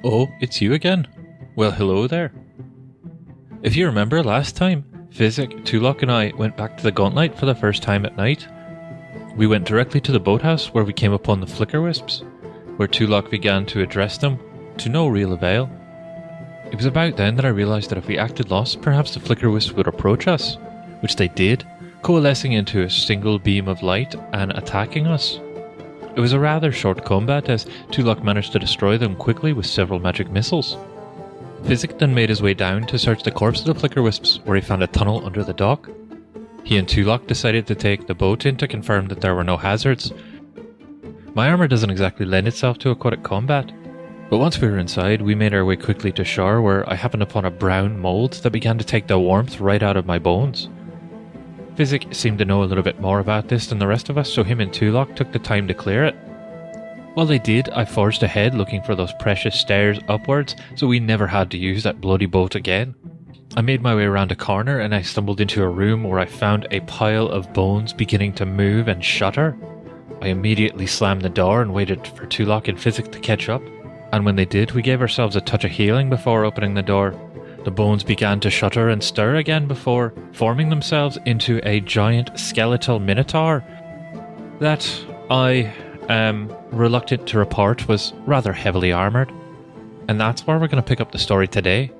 Oh, it's you again? Well, hello there. If you remember last time, Physic, Tulok and I went back to the Gauntlet for the first time at night. We went directly to the boathouse where we came upon the Flickerwisps, where Tulok began to address them, to no real avail. It was about then that I realised that if we acted lost, perhaps the Flickerwisps would approach us, which they did, coalescing into a single beam of light and attacking us. It was a rather short combat as Tulok managed to destroy them quickly with several magic missiles. Physic then made his way down to search the corpse of the Flickerwisps, where he found a tunnel under the dock. He and Tulok decided to take the boat in to confirm that there were no hazards. My armour doesn't exactly lend itself to aquatic combat, but once we were inside, we made our way quickly to shore, where I happened upon a brown mould that began to take the warmth right out of my bones. Physic seemed to know a little bit more about this than the rest of us, so him and Tulok took the time to clear it. While they did, I forged ahead looking for those precious stairs upwards, so we never had to use that bloody boat again. I made my way around a corner and I stumbled into a room where I found a pile of bones beginning to move and shudder. I immediately slammed the door and waited for Tulok and Physic to catch up, and when they did, we gave ourselves a touch of healing before opening the door. The bones began to shudder and stir again before forming themselves into a giant skeletal minotaur that I am reluctant to report was rather heavily armoured. And that's where we're going to pick up the story today.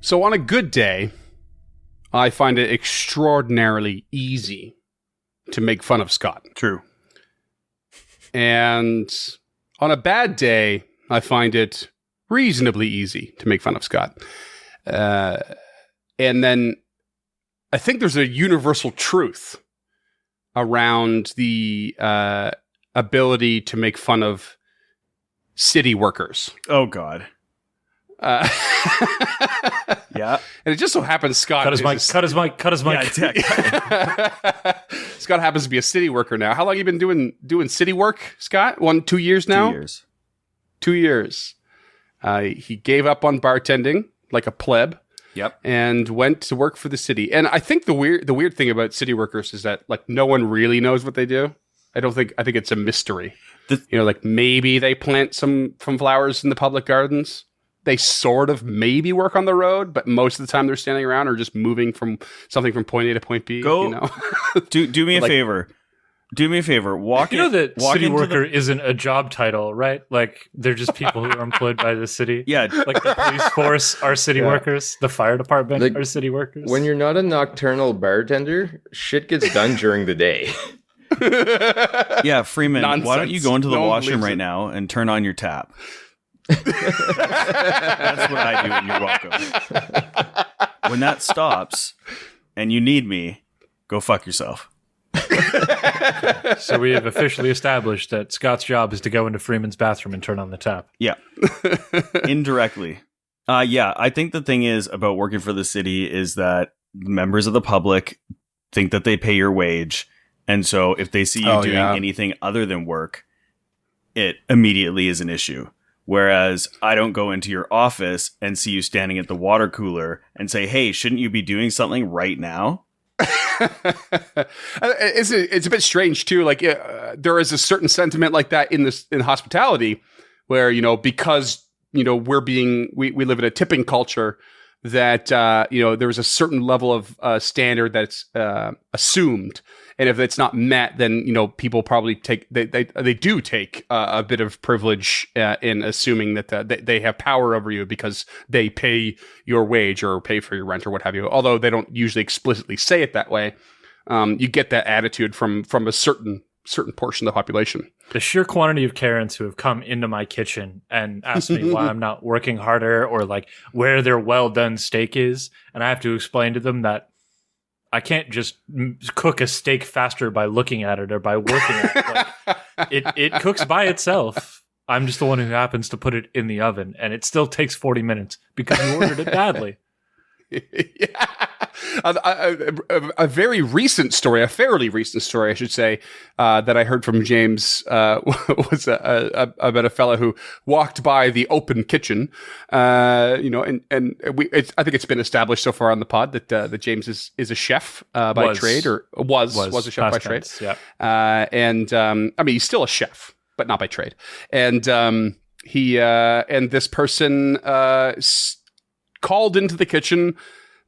So on a good day, I find it extraordinarily easy to make fun of Scott. True. And on a bad day, I find it reasonably easy to make fun of Scott. And then I think there's a universal truth around the ability to make fun of city workers. Oh, God. Yeah. And it just so happens Scott Cut his mic. Yeah, Scott happens to be a city worker now. How long have you been doing city work, Scott? 2 years now? 2 years. 2 years. He gave up on bartending like a pleb. Yep. And went to work for the city. And I think the weird thing about city workers is that like no one really knows what they do. I think it's a mystery. Like maybe they plant some flowers in the public gardens. They sort of maybe work on the road, but most of the time they're standing around or just moving from something from point A to point B. Go. You know? Do me a favor. Do me a favor. Walk city worker isn't a job title, right? Like they're just people who are employed by the city. Yeah. Like the police force are city workers. The fire department are city workers. When you're not a nocturnal bartender, shit gets done during the day. Yeah, Freeman, Nonsense. why don't you go into the No one washroom believes right it. now and turn on your tap? That's what I do, and you're welcome. When that stops and you need me, go fuck yourself. So we have officially established that Scott's job is to go into Freeman's bathroom and turn on the tap. Yeah. Indirectly. Yeah, I think the thing is about working for the city is that members of the public think that they pay your wage. And so if they see you doing anything other than work, it immediately is an issue. Whereas I don't go into your office and see you standing at the water cooler and say, hey, shouldn't you be doing something right now? It's a bit strange too. Like there is a certain sentiment like that in hospitality, where because we live in a tipping culture. that there's a certain level of standard that's assumed, and if it's not met, then people probably take they do take a bit of privilege in assuming that they have power over you because they pay your wage or pay for your rent or what have you. Although they don't usually explicitly say it that way, you get that attitude from a certain portion of the population. The sheer quantity of Karens who have come into my kitchen and asked me why I'm not working harder or like where their well done steak is, and I have to explain to them that I can't just cook a steak faster by looking at it or by working at it. Like, it cooks by itself. I'm just the one who happens to put it in the oven, and it still takes 40 minutes because you ordered it badly. Yeah. A very recent story, a fairly recent story, I should say, that I heard from James was about a fellow who walked by the open kitchen, I think it's been established so far on the pod that James is a chef by trade, or was a chef by trade. Yeah. He's still a chef, but not by trade. And and this person called into the kitchen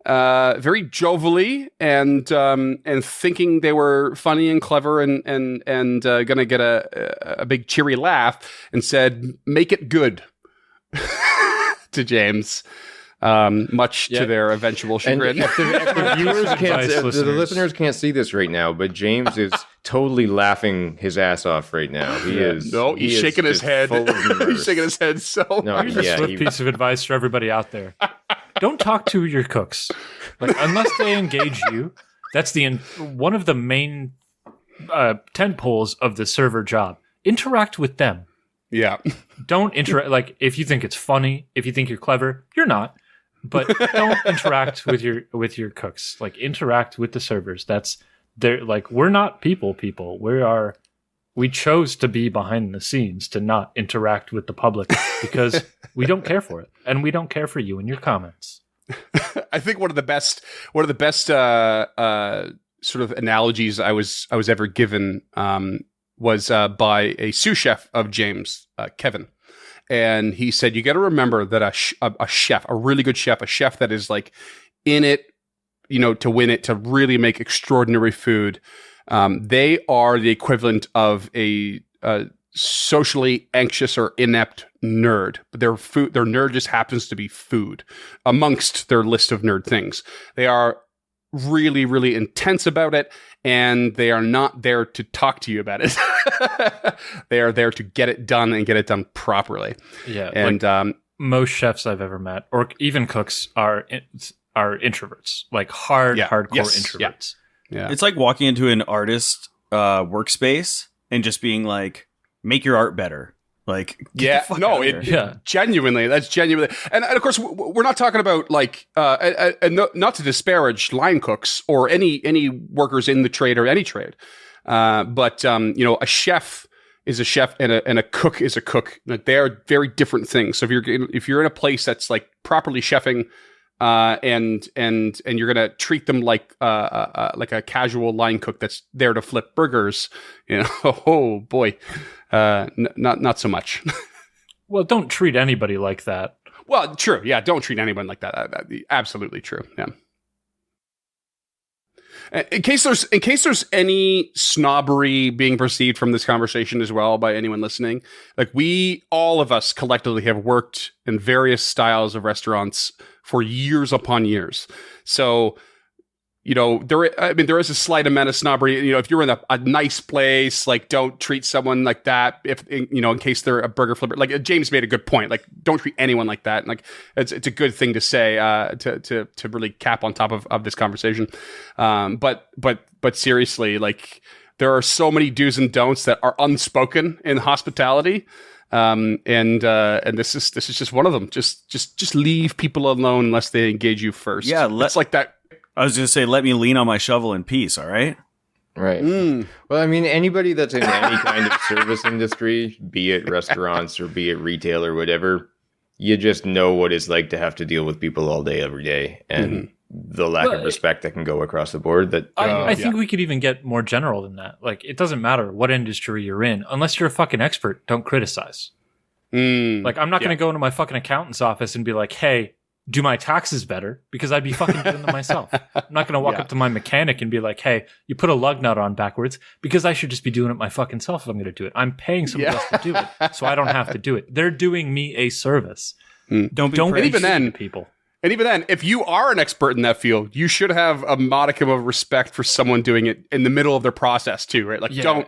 very jovially and thinking they were funny and clever and gonna get a big cheery laugh, and said, "Make it good," to James, much to their eventual chagrin. If the listeners can't see this right now, but James is totally laughing his ass off right now. He's shaking his head. He's shaking his head. Here's a swift piece of advice for everybody out there: don't talk to your cooks, unless they engage you. That's one of the main tent poles of the server job. Interact with them. Yeah. Don't interact. If you think it's funny, if you think you're clever, you're not. But don't interact with your cooks. Interact with the servers. We're not people. We chose to be behind the scenes, to not interact with the public because we don't care for it, and we don't care for you and your comments. I think one of the best sort of analogies I was ever given was by a sous chef of James, Kevin. And he said, you got to remember that a chef, a really good chef, a chef that is in it, to win it, to really make extraordinary food. They are the equivalent of a socially anxious or inept nerd. But their nerd just happens to be food amongst their list of nerd things. They are really, really intense about it, and they are not there to talk to you about it. They are there to get it done and get it done properly. Yeah, and most chefs I've ever met, or even cooks, are introverts, hardcore introverts. Yeah. It's like walking into an artist workspace and just being like, "Make your art better." Genuinely, that's genuinely, and of course we're not talking about not to disparage line cooks or any workers in the trade or any trade, but a chef is a chef and a cook is a cook. They are very different things. So if you're in a place that's properly chefing, and you're gonna treat them like a casual line cook that's there to flip burgers, oh boy. Not so much. Well, don't treat anybody like that. Well, true. Yeah, don't treat anyone like that. That'd be absolutely true. Yeah. In case there's any snobbery being perceived from this conversation as well by anyone listening, all of us collectively have worked in various styles of restaurants for years upon years. So, there is a slight amount of snobbery. If you're in a nice place, don't treat someone like that. If in case they're a burger flipper, James made a good point. Don't treat anyone like that. And it's a good thing to say to really cap on top of this conversation. But seriously, there are so many do's and don'ts that are unspoken in hospitality. And this is just one of them. Just leave people alone unless they engage you first. Yeah, it's like that. I was going to say, let me lean on my shovel in peace, all right? Right. Well, anybody that's in any kind of service industry, be it restaurants or be it retail or whatever, you just know what it's like to have to deal with people all day, every day. And the lack of respect that can go across the board. I think we could even get more general than that. It doesn't matter what industry you're in. Unless you're a fucking expert, don't criticize. I'm not going to go into my fucking accountant's office and be like, hey, do my taxes better because I'd be fucking doing them myself. I'm not going to walk up to my mechanic and be like, hey, you put a lug nut on backwards, because I should just be doing it my fucking self if I'm going to do it. I'm paying somebody else to do it, so I don't have to do it. They're doing me a service. Don't be and even then, people. And even then, if you are an expert in that field, you should have a modicum of respect for someone doing it in the middle of their process too, right? Like, don't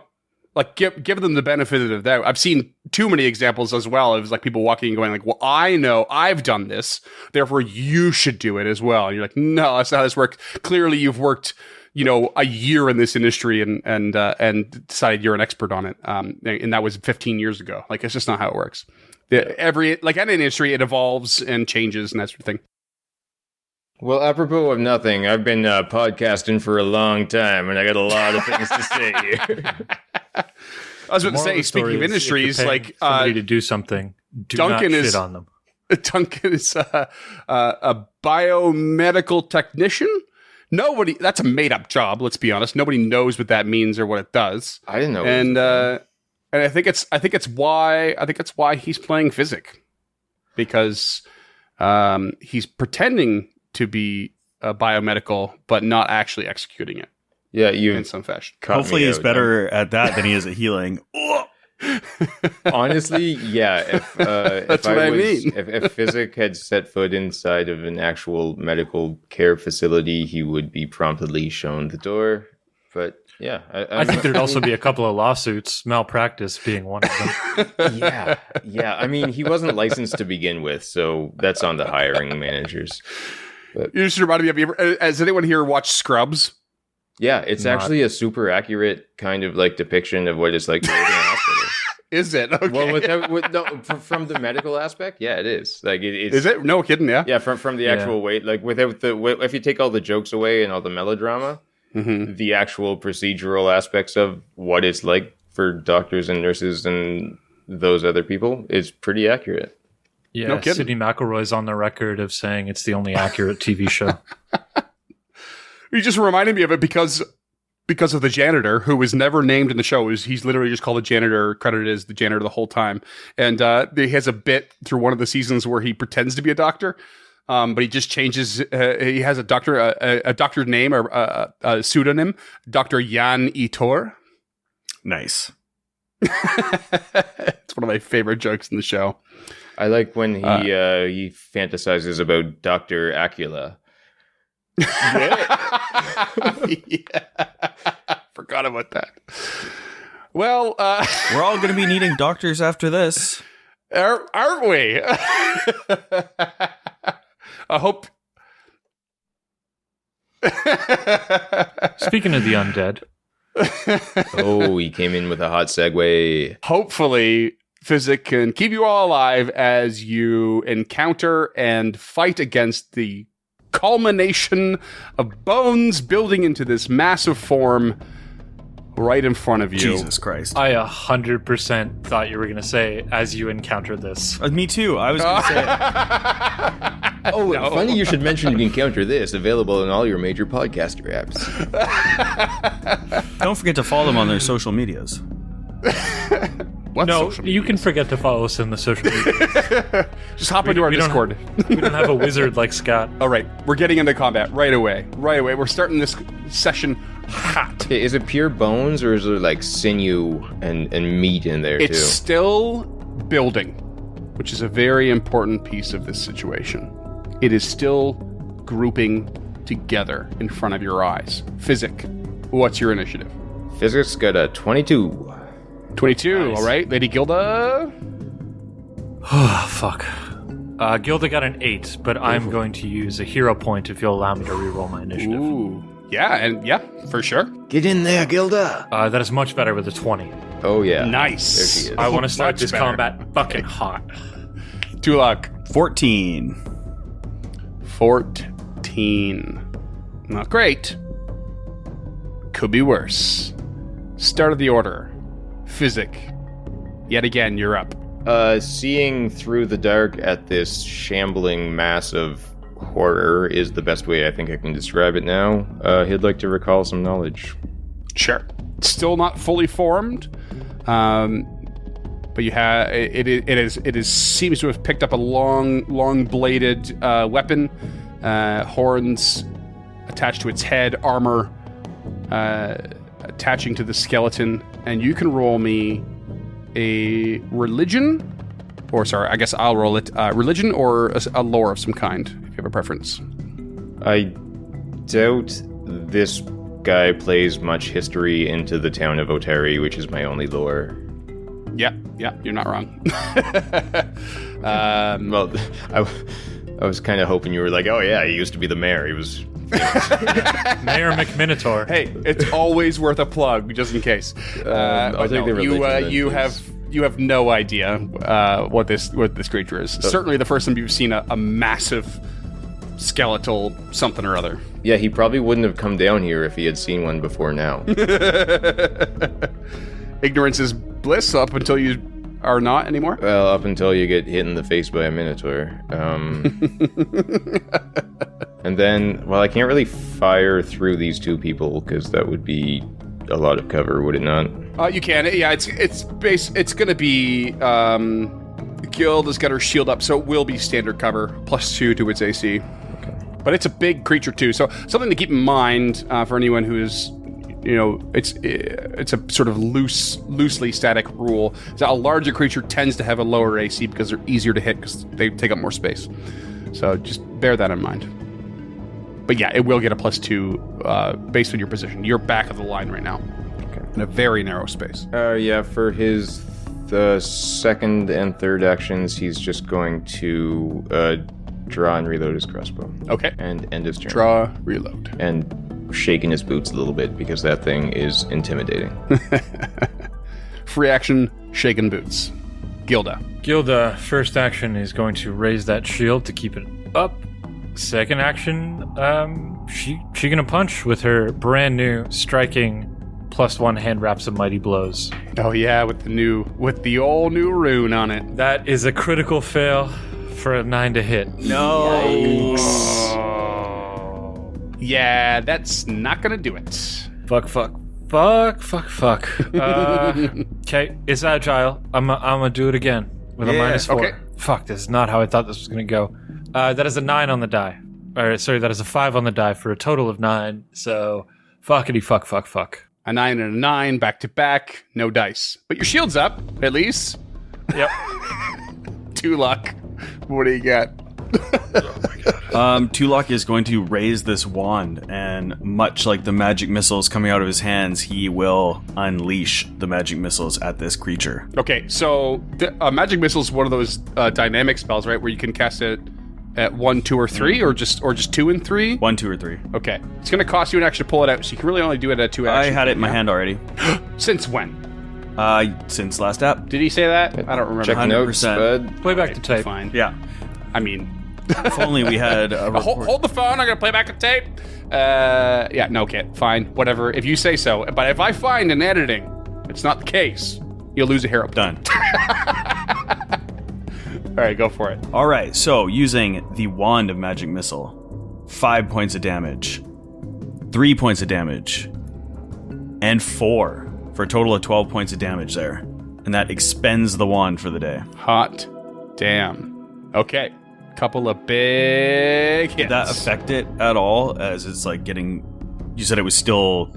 like give them the benefit of the doubt. I've seen too many examples as well of like people walking and going like, well, I know I've done this, therefore you should do it as well. And you're like, no, that's not how this works. Clearly you've worked, a year in this industry and decided you're an expert on it. And that was 15 years ago. Like, it's just not how it works. Like any industry, it evolves and changes and that sort of thing. Well, apropos of nothing, I've been podcasting for a long time, and I got a lot of things to say here. I was about to say, speaking of industries, like somebody to do something, Duncan not shit on them. Duncan is a biomedical technician. That's a made-up job. Let's be honest. Nobody knows what that means or what it does. I didn't know. And I think it's why he's playing Physic, because he's pretending to be a biomedical, but not actually executing it. Yeah, you in some fashion. Hopefully, he's better at that than he is at healing. Honestly, yeah. That's what I mean. If Physic had set foot inside of an actual medical care facility, he would be promptly shown the door. But yeah, I think there'd also be a couple of lawsuits, malpractice being one of them. Yeah. I mean, he wasn't licensed to begin with, so that's on the hiring managers. But you just reminded me of. Has anyone here watched Scrubs? Yeah, it's actually a super accurate kind of like depiction of what it's like to work in a hospital. Is it? Okay. Well, from the medical aspect, yeah, it is. Like, it's, is it? No kidding, yeah. Yeah, from the actual weight, like without if you take all the jokes away and all the melodrama, the actual procedural aspects of what it's like for doctors and nurses and those other people is pretty accurate. Yeah, no kidding. Sidney McElroy's on the record of saying it's the only accurate TV show. You just reminded me of it because of the janitor, who was never named in the show. He's literally just called the janitor, credited as the janitor the whole time. And he has a bit through one of the seasons where he pretends to be a doctor, but he just changes. He has a doctor name or a pseudonym, Dr. Jan Itor. Nice. It's one of my favorite jokes in the show. I like when he fantasizes about Dr. Acula. Forgot about that. Well, we're all going to be needing doctors after this, aren't we? I hope. Speaking of the undead, oh, he came in with a hot segue. Hopefully, Physic can keep you all alive as you encounter and fight against the culmination of bones building into this massive form right in front of you. Jesus Christ. I 100% thought you were going to say, as you encounter this. Me too. I was going to say it. Oh, no. Funny you should mention you encounter this. Available in all your major podcaster apps. Don't forget to follow them on their social medias. What no, social you medias? can forget to follow us in the social media. Just hop into our Discord. We don't have a wizard like Scott. All right, we're getting into combat right away. We're starting this session hot. Is it pure bones, or is there like sinew and meat in there It's too? still building, which is a very important piece of this situation. It is still grouping together in front of your eyes. Physic, what's your initiative? Physic's got a 22. 22, Nice. all right. Lady Gilda? Oh, fuck. Gilda got an 8, but I'm going to use a hero point if you'll allow me to reroll my initiative. Ooh. Yeah, for sure. Get in there, Gilda. That is much better with a 20. Oh, yeah. Nice. There she is. I want to start Much this better. combat fucking hot. Tulak. 14. 14. Not great. Could be worse. Start of the order. Physic. Yet again, you're up. Seeing through the dark at this shambling mass of horror is the best way I think I can describe it now. He'd like to recall some knowledge. Sure. Still not fully formed. but you have it seems to have picked up a long bladed weapon, horns attached to its head, armor attaching to the skeleton, and you can roll me a religion, or sorry, I guess I'll roll it, religion or a lore of some kind, if you have a preference. I doubt this guy plays much history into the town of Oteri, which is my only lore. Yeah, you're not wrong. Well, I was kind of hoping you were like, oh yeah, he used to be the mayor. He was... Mayor McMinotaur. Hey, it's always worth a plug, just in case. I'll take the religion. You have no idea what this creature is. Certainly, the first time you've seen a massive skeletal something or other. Yeah, he probably wouldn't have come down here if he had seen one before now. Ignorance is bliss up until you are not anymore. Well, up until you get hit in the face by a minotaur. And then, well, I can't really fire through these two people because that would be a lot of cover, would it not? You can. Yeah, it's going to be. Guild has got her shield up, so it will be standard cover +2 to its AC. Okay. But it's a big creature too, so something to keep in mind for anyone who is, it's a sort of loosely static rule. So a larger creature tends to have a lower AC because they're easier to hit because they take up more space. So just bear that in mind. But yeah, it will get a +2 based on your position. You're back of the line right now, in a very narrow space. Yeah, for his second and third actions, he's just going to draw and reload his crossbow. Okay. And end his turn. Draw, reload. And shaking his boots a little bit because that thing is intimidating. Free action, shaken boots. Gilda, first action is going to raise that shield to keep it up. Second action, she gonna punch with her brand new striking +1 hand wraps of mighty blows. Oh yeah, with the all new rune on it. That is a critical fail for a 9 to hit. No. Yeah, that's not gonna do it. Fuck. Okay, it's agile. I'm gonna do it again with a -4. Okay. Fuck, this is not how I thought this was gonna go. That is a 9 on the die. Sorry, that is a 5 on the die for a total of 9. So, fuckity fuck. A 9 and a 9 back to back, no dice. But your shield's up, at least. Yep. 2 luck. What do you got? Tulok is going to raise this wand, and much like the magic missiles coming out of his hands, he will unleash the magic missiles at this creature. Okay, so the magic missile is one of those dynamic spells, right? Where you can cast it at 1, 2, or 3, or just 2 and 3. 1, 2, or 3. Okay, it's going to cost you an action to pull it out, so you can really only do it at 2 actions. I had it in my hand already. Since when? Since last app. Did he say that? I don't remember. Check 100%. notes, bud. Play back the tape. Fine. Yeah. I mean, If only we had a report. hold the phone. I'm gonna play back the tape. Yeah, no, okay, fine, whatever. If you say so. But if I find in editing it's not the case, you'll lose a hero. Done. All right, go for it. All right, so using the Wand of Magic Missile, 5 points of damage, 3 points of damage, and 4 for a total of 12 points of damage there. And that expends the wand for the day. Hot damn. Okay, couple of big hits. Did that affect it at all as it's like getting... You said it was still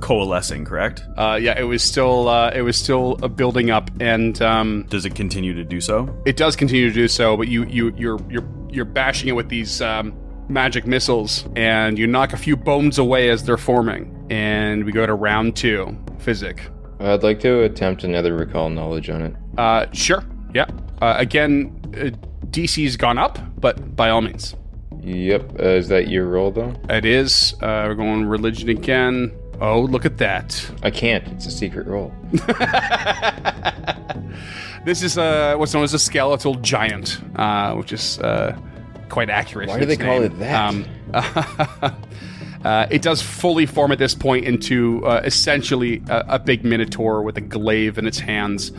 coalescing, correct? Yeah, it was still building up, and Does it continue to do so? it does continue to do so. But you're bashing it with these magic missiles, and you knock a few bones away as they're forming. And we go to round 2. Physic. I'd like to attempt another recall knowledge on it. Sure. Yeah. Again, DC's gone up, but by all means. Yep. Is that your roll, though? It is. We're going religion again. Oh, look at that. I can't. It's a secret roll. This is what's known as a skeletal giant, which is quite accurate. Why in do they its call name. it that? It does fully form at this point into essentially a big minotaur with a glaive in its hands.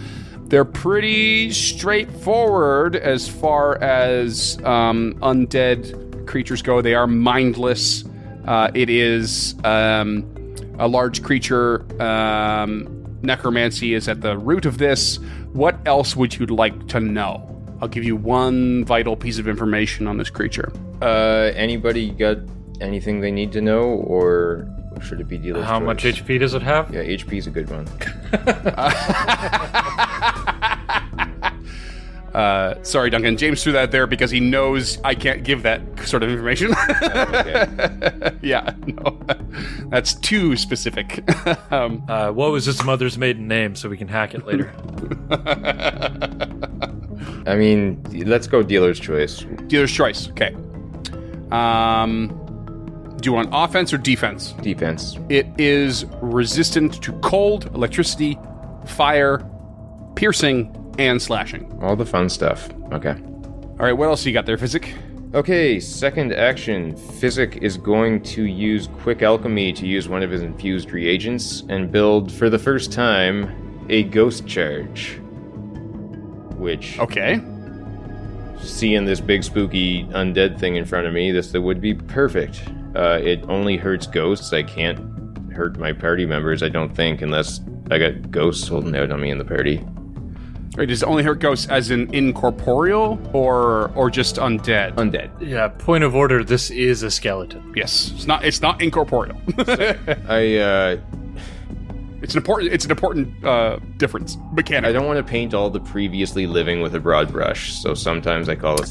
They're pretty straightforward as far as undead creatures go. They are mindless. It is a large creature. Necromancy is at the root of this, What else would you like to know? I'll give you one vital piece of information on this creature. Anybody got anything they need to know, or should it be dealer's How choice? much HP does it have? Yeah, HP is a good one. Sorry, Duncan. James threw that there because he knows I can't give that sort of information. Yeah, no. That's too specific. What was its mother's maiden name so we can hack it later? I mean, let's go dealer's choice. Dealer's choice. Okay. Do you want offense or defense? Defense. It is resistant to cold, electricity, fire, piercing, and slashing. All the fun stuff. Okay. All right, what else you got there, Physic? Okay, second action. Physic is going to use Quick Alchemy to use one of his infused reagents and build, for the first time, a Ghost Charge. Which, Okay. seeing this big spooky undead thing in front of me, this would be perfect. It only hurts ghosts. I can't hurt my party members, I don't think, unless I got ghosts holding out on me in the party. All right, does it only hurt ghosts as in incorporeal or just undead? Undead. Yeah, point of order, this is a skeleton. Yes. It's not incorporeal. It's an important difference. Mechanic. I don't want to paint all the previously living with a broad brush, so sometimes I call it.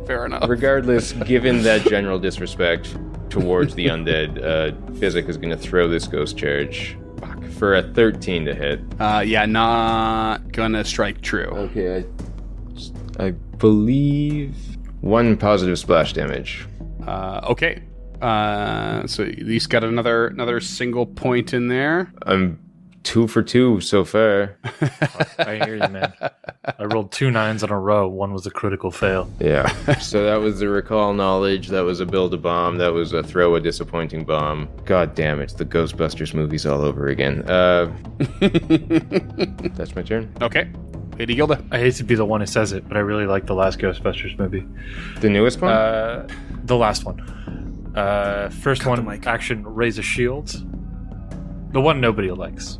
Fair enough. Regardless, given that general disrespect towards the undead, Physic is going to throw this Ghost Charge for a 13 to hit. Yeah, not gonna strike true. Okay, I believe 1 positive splash damage. Okay. So at least got another single point in there. I'm 2 for 2 so far. I hear you, man. I rolled 2 9s in a row. One was a critical fail. Yeah. So that was the recall knowledge. That was a build a bomb. That was a throw a disappointing bomb. God damn it! The Ghostbusters movies all over again. That's my turn. Okay. Lady Gilda. I hate to be the one who says it, but I really like the last Ghostbusters movie. The newest one. The last one. First Cut the one, mic. action, raise a shield. The one nobody likes.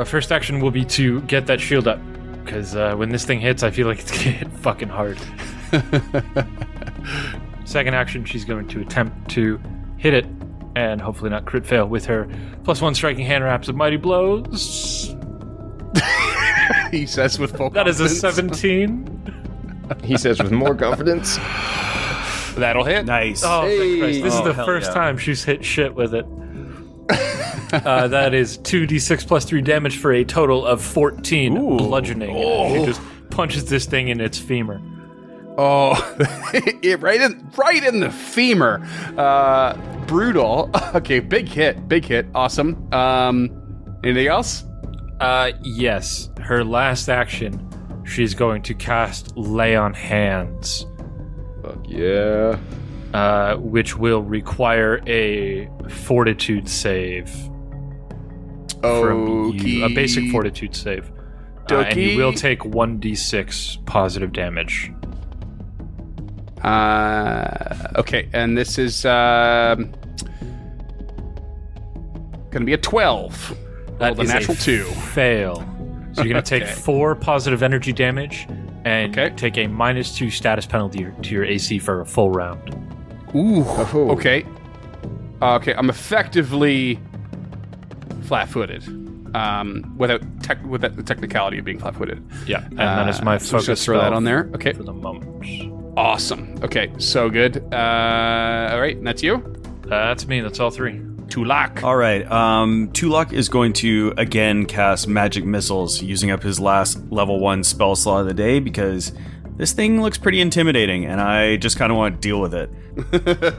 First action will be to get that shield up, because when this thing hits, I feel like it's gonna hit fucking hard. Second action, she's going to attempt to hit it, and hopefully not crit fail with her +1 striking hand wraps of mighty blows. He says with full That is a confidence. 17. He says with more confidence. That'll hit. Nice. Oh, thank Christ. This Oh, is the hell first yeah. time she's hit shit with it. That is 2d6 plus 3 damage for a total of 14 Ooh. bludgeoning. She just punches this thing in its femur. Oh, right in the femur. Brutal. Okay, big hit. Awesome. Anything else? Yes. Her last action, she's going to cast Lay on Hands, Fuck yeah. which will require a fortitude save from you. A basic fortitude save. And you will take 1d6 positive damage. Okay, and this is gonna be a 12. That Rolled a is natural 2. Fail. So you're going to take Okay. 4 positive energy damage and Okay. take a -2 status penalty to your AC for a full round. Ooh. Oh. Okay. Okay, I'm effectively flat-footed. Without the technicality of being flat-footed. Yeah, and that is my so focus just throw that spell on there. Okay. for the moment. Awesome. Okay, so good. All right, and that's you. That's me. That's all 3. Tulak. All right. Tulak is going to again cast magic missiles using up his last level 1 spell slot of the day because this thing looks pretty intimidating and I just kind of want to deal with it.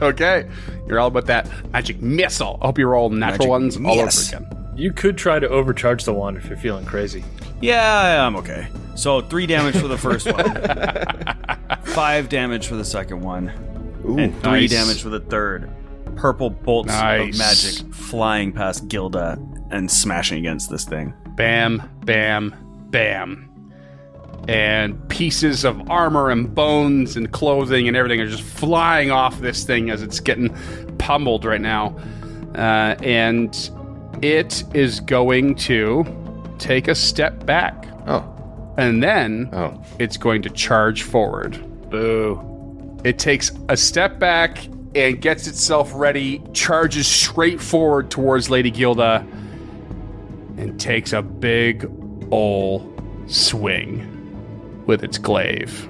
Okay, you're all about that magic missile. I hope you roll natural Magic ones all over miss. again. You could try to overcharge the wand if you're feeling crazy. Yeah, I'm okay. So 3 damage for the first one, 5 damage for the second one, and 3 nice. damage for the third. Purple bolts Nice. of magic flying past Gilda and smashing against this thing. Bam, bam, bam. And pieces of armor and bones and clothing and everything are just flying off this thing as it's getting pummeled right now. And it is going to take a step back. Oh. And then Oh. it's going to charge forward. Boo. It takes a step back and gets itself ready, charges straight forward towards Lady Gilda, and takes a big ol' swing with its glaive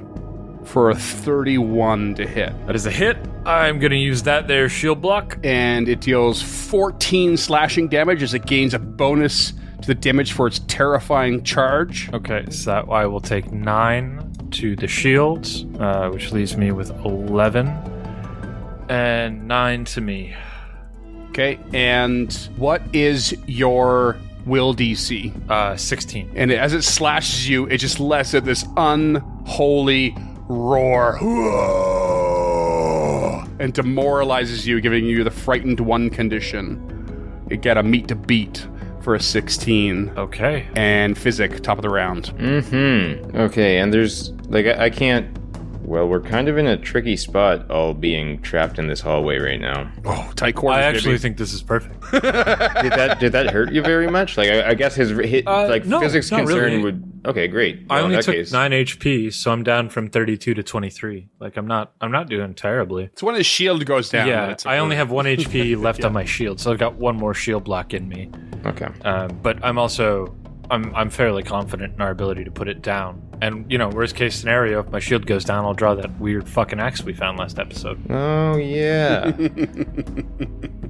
for a 31 to hit. That is a hit. I'm going to use that there shield block. And it deals 14 slashing damage as it gains a bonus to the damage for its terrifying charge. Okay, so that I will take 9 to the shields, which leaves me with 11. And 9 to me. Okay, and what is your will DC? 16. And as it slashes you, it just lets out this unholy roar and demoralizes you, giving you the frightened one condition. You get a meet to beat for a 16. Okay. And Physic, top of the round. Okay, and there's I can't. Well, we're kind of in a tricky spot, all being trapped in this hallway right now. Oh, tight quarters. I actually baby. think this is perfect. Did that hurt you very much? Like, I guess his no, physics not concern really. would. Okay, great. I Well, in only that took case, 9 HP, so I'm down from 32 to 23. Like I'm not doing terribly. It's when his shield goes down. Yeah, It's I only have 1 HP left on my shield, so I've got 1 more shield block in me. Okay. But I'm fairly confident in our ability to put it down. And worst case scenario, if my shield goes down, I'll draw that weird fucking axe we found last episode. Oh yeah.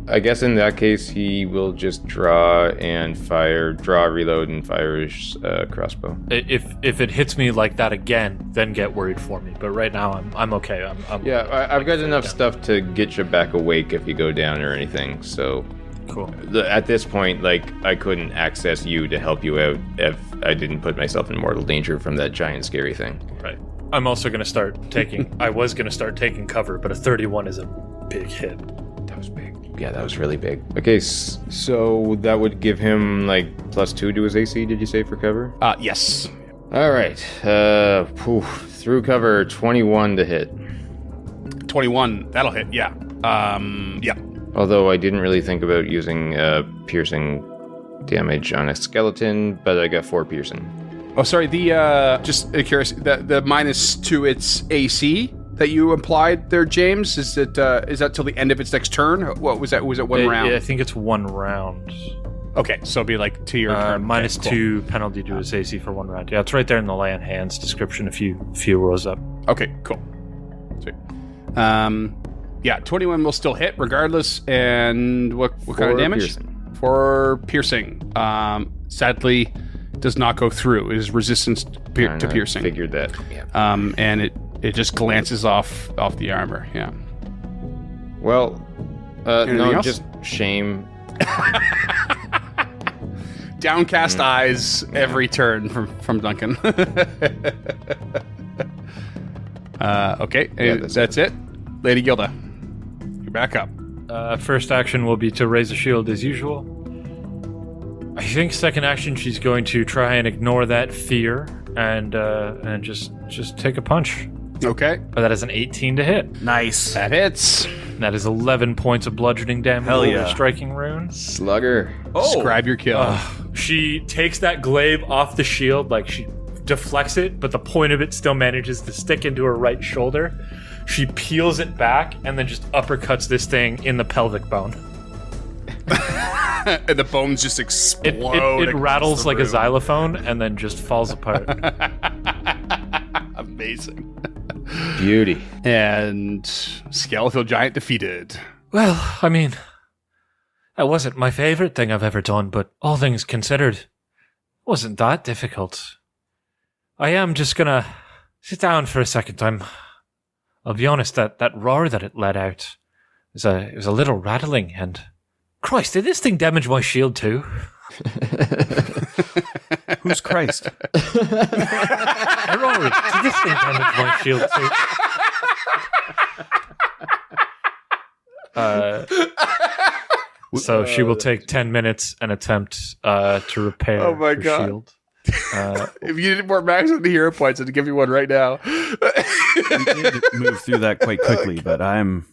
I guess in that case, he will just draw, reload, and fire his crossbow. If it hits me like that again, then get worried for me. But right now, I'm okay. Yeah, I've got enough stuff to get you back awake if you go down or anything. So cool. at this point, I couldn't access you to help you out if I didn't put myself in mortal danger from that giant scary thing. Right. I'm also going to start taking. I was going to start taking cover, but a 31 is a big hit. That was big. Yeah, that was really big. Okay, so that would give him +2 to his AC. Did you say for cover? Yes. All right. Through cover, 21 to hit. 21. That'll hit. Yeah. Yeah. Although I didn't really think about using piercing damage on a skeleton, but I got 4 piercing. Oh, sorry. The just curious. The minus to its AC that you implied there, James. Is that till the end of its next turn? What was that? Was it 1 round? I think it's 1 round. Okay, so it'll be to your turn. Minus Okay, 2 penalty to his AC for 1 round. Yeah, it's right there in the lay on hands description. A few rows up. Cool. Okay, cool. Sweet. Yeah, 21 will still hit regardless. And what kind of damage? Piercing. For piercing. Sadly, does not go through. It is resistance to piercing. Figured that. Yeah. And it just glances off the armor. Yeah. Well, Anything no, else? just shame. Downcast eyes every turn from Duncan. Okay, Yeah, that's it. Lady Gilda, you're back up. First action will be to raise a shield as usual. I think second action she's going to try and ignore that fear and just take a punch. Okay, But that is an 18 to hit. Nice. that hits. And that is 11 points of bludgeoning damage. Hell with yeah. a striking rune. Slugger. Describe your kill. She takes that glaive off the shield, she deflects it, but the point of it still manages to stick into her right shoulder. She peels it back and then just uppercuts this thing in the pelvic bone. And the bones just explode. It across rattles the like a room. xylophone and then just falls apart. Amazing. Beauty. And Skeletal Giant defeated. Well, I mean, that wasn't my favorite thing I've ever done, but all things considered, it wasn't that difficult. I am just gonna sit down for a second. I'll be honest, that roar that it let out it was a little rattling, and Christ, did this thing damage my shield too? Who's Christ? Rory, did this thing damage my shield too? So she will take 10 minutes and attempt to repair Oh my her God. shield. If you didn't more max on the hero points, I'd give you one right now. We did move through that quite quickly, but I'm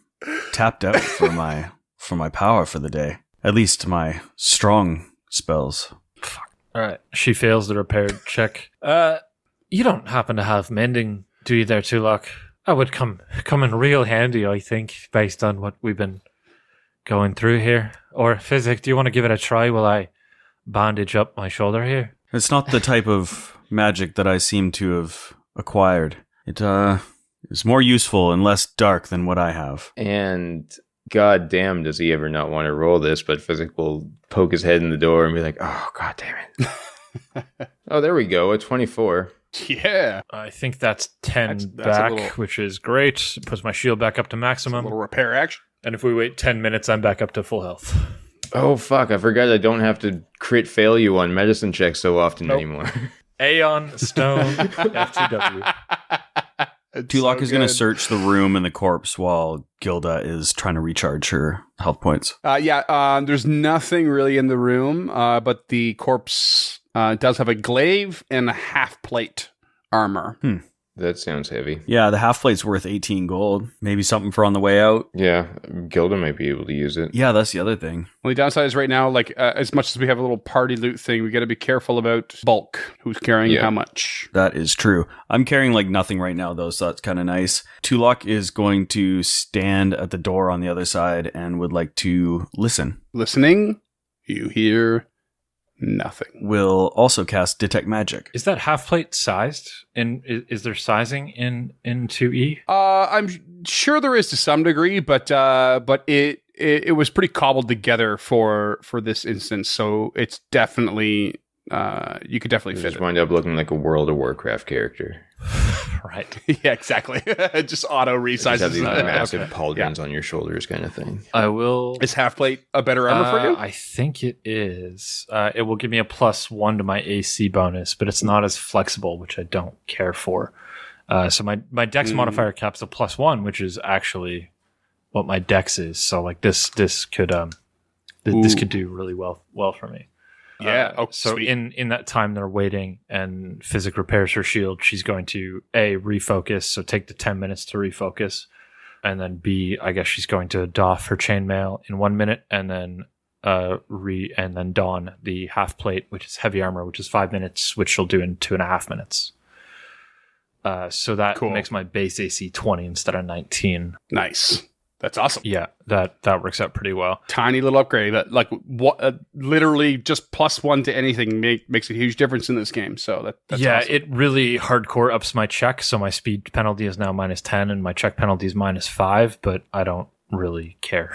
tapped out for my power for the day. At least my strong spells. All right. She fails the repair check. You don't happen to have mending, do you there, Tulok? I would come in real handy, I think, based on what we've been going through here. Or Physic, do you want to give it a try while I bandage up my shoulder here? It's not the type of magic that I seem to have acquired. It is more useful and less dark than what I have. And god damn, does he ever not want to roll this, but Physic will poke his head in the door and be like, oh, god damn it. Oh, there we go, a 24. Yeah. I think that's 10 That's back, a little- which is great. It puts my shield back up to A maximum. little repair action. And if we wait 10 minutes, I'm back up to full health. Oh, fuck, I forgot I don't have to crit fail you on medicine checks so often anymore. Aeon, Stone, F2W. Tulok is going to search the room and the corpse while Gilda is trying to recharge her health points. There's nothing really in the room, but the corpse does have a glaive and a half plate armor. That sounds heavy. Yeah, the half plate's worth 18 gold. Maybe something for on the way out. Yeah, Gilda might be able to use it. Yeah, that's the other thing. Only downside is right now, as much as we have a little party loot thing, we got to be careful about bulk. Who's carrying how much? That is true. I'm carrying nothing right now, though, so that's kind of nice. Tulok is going to stand at the door on the other side and would like to listen. Listening, you hear nothing. Will also cast Detect Magic. Is that half plate sized? Is there sizing in 2E? I'm sure there is to some degree, but it was pretty cobbled together for this instance, so it's definitely you could definitely fit Just it. wind up looking like a World of Warcraft character. Right. Yeah, exactly. Just auto Just have resizes. these massive Okay. pauldrons on your shoulders kind of thing. I will. Is half plate a better armor for you? I think it is. It will give me a +1 to my AC bonus, but it's not as flexible, which I don't care for. So my Dex modifier caps a +1, which is actually what my Dex is. So this could this could do really well for me. Yeah. So sweet. in that time they're waiting and Physic repairs her shield, she's going to A, refocus, so take the 10 minutes to refocus. And then B, I guess she's going to doff her chainmail in 1 minute and then and then don the half plate, which is heavy armor, which is 5 minutes, which she'll do in 2.5 minutes. So that Cool. makes my base AC 20 instead of 19. Nice. That's awesome. Yeah, that works out pretty well. Tiny little upgrade that literally just +1 to anything makes a huge difference in this game. So that's awesome. It really hardcore ups my check. So my speed penalty is now -10 and my check penalty is -5, but I don't really care.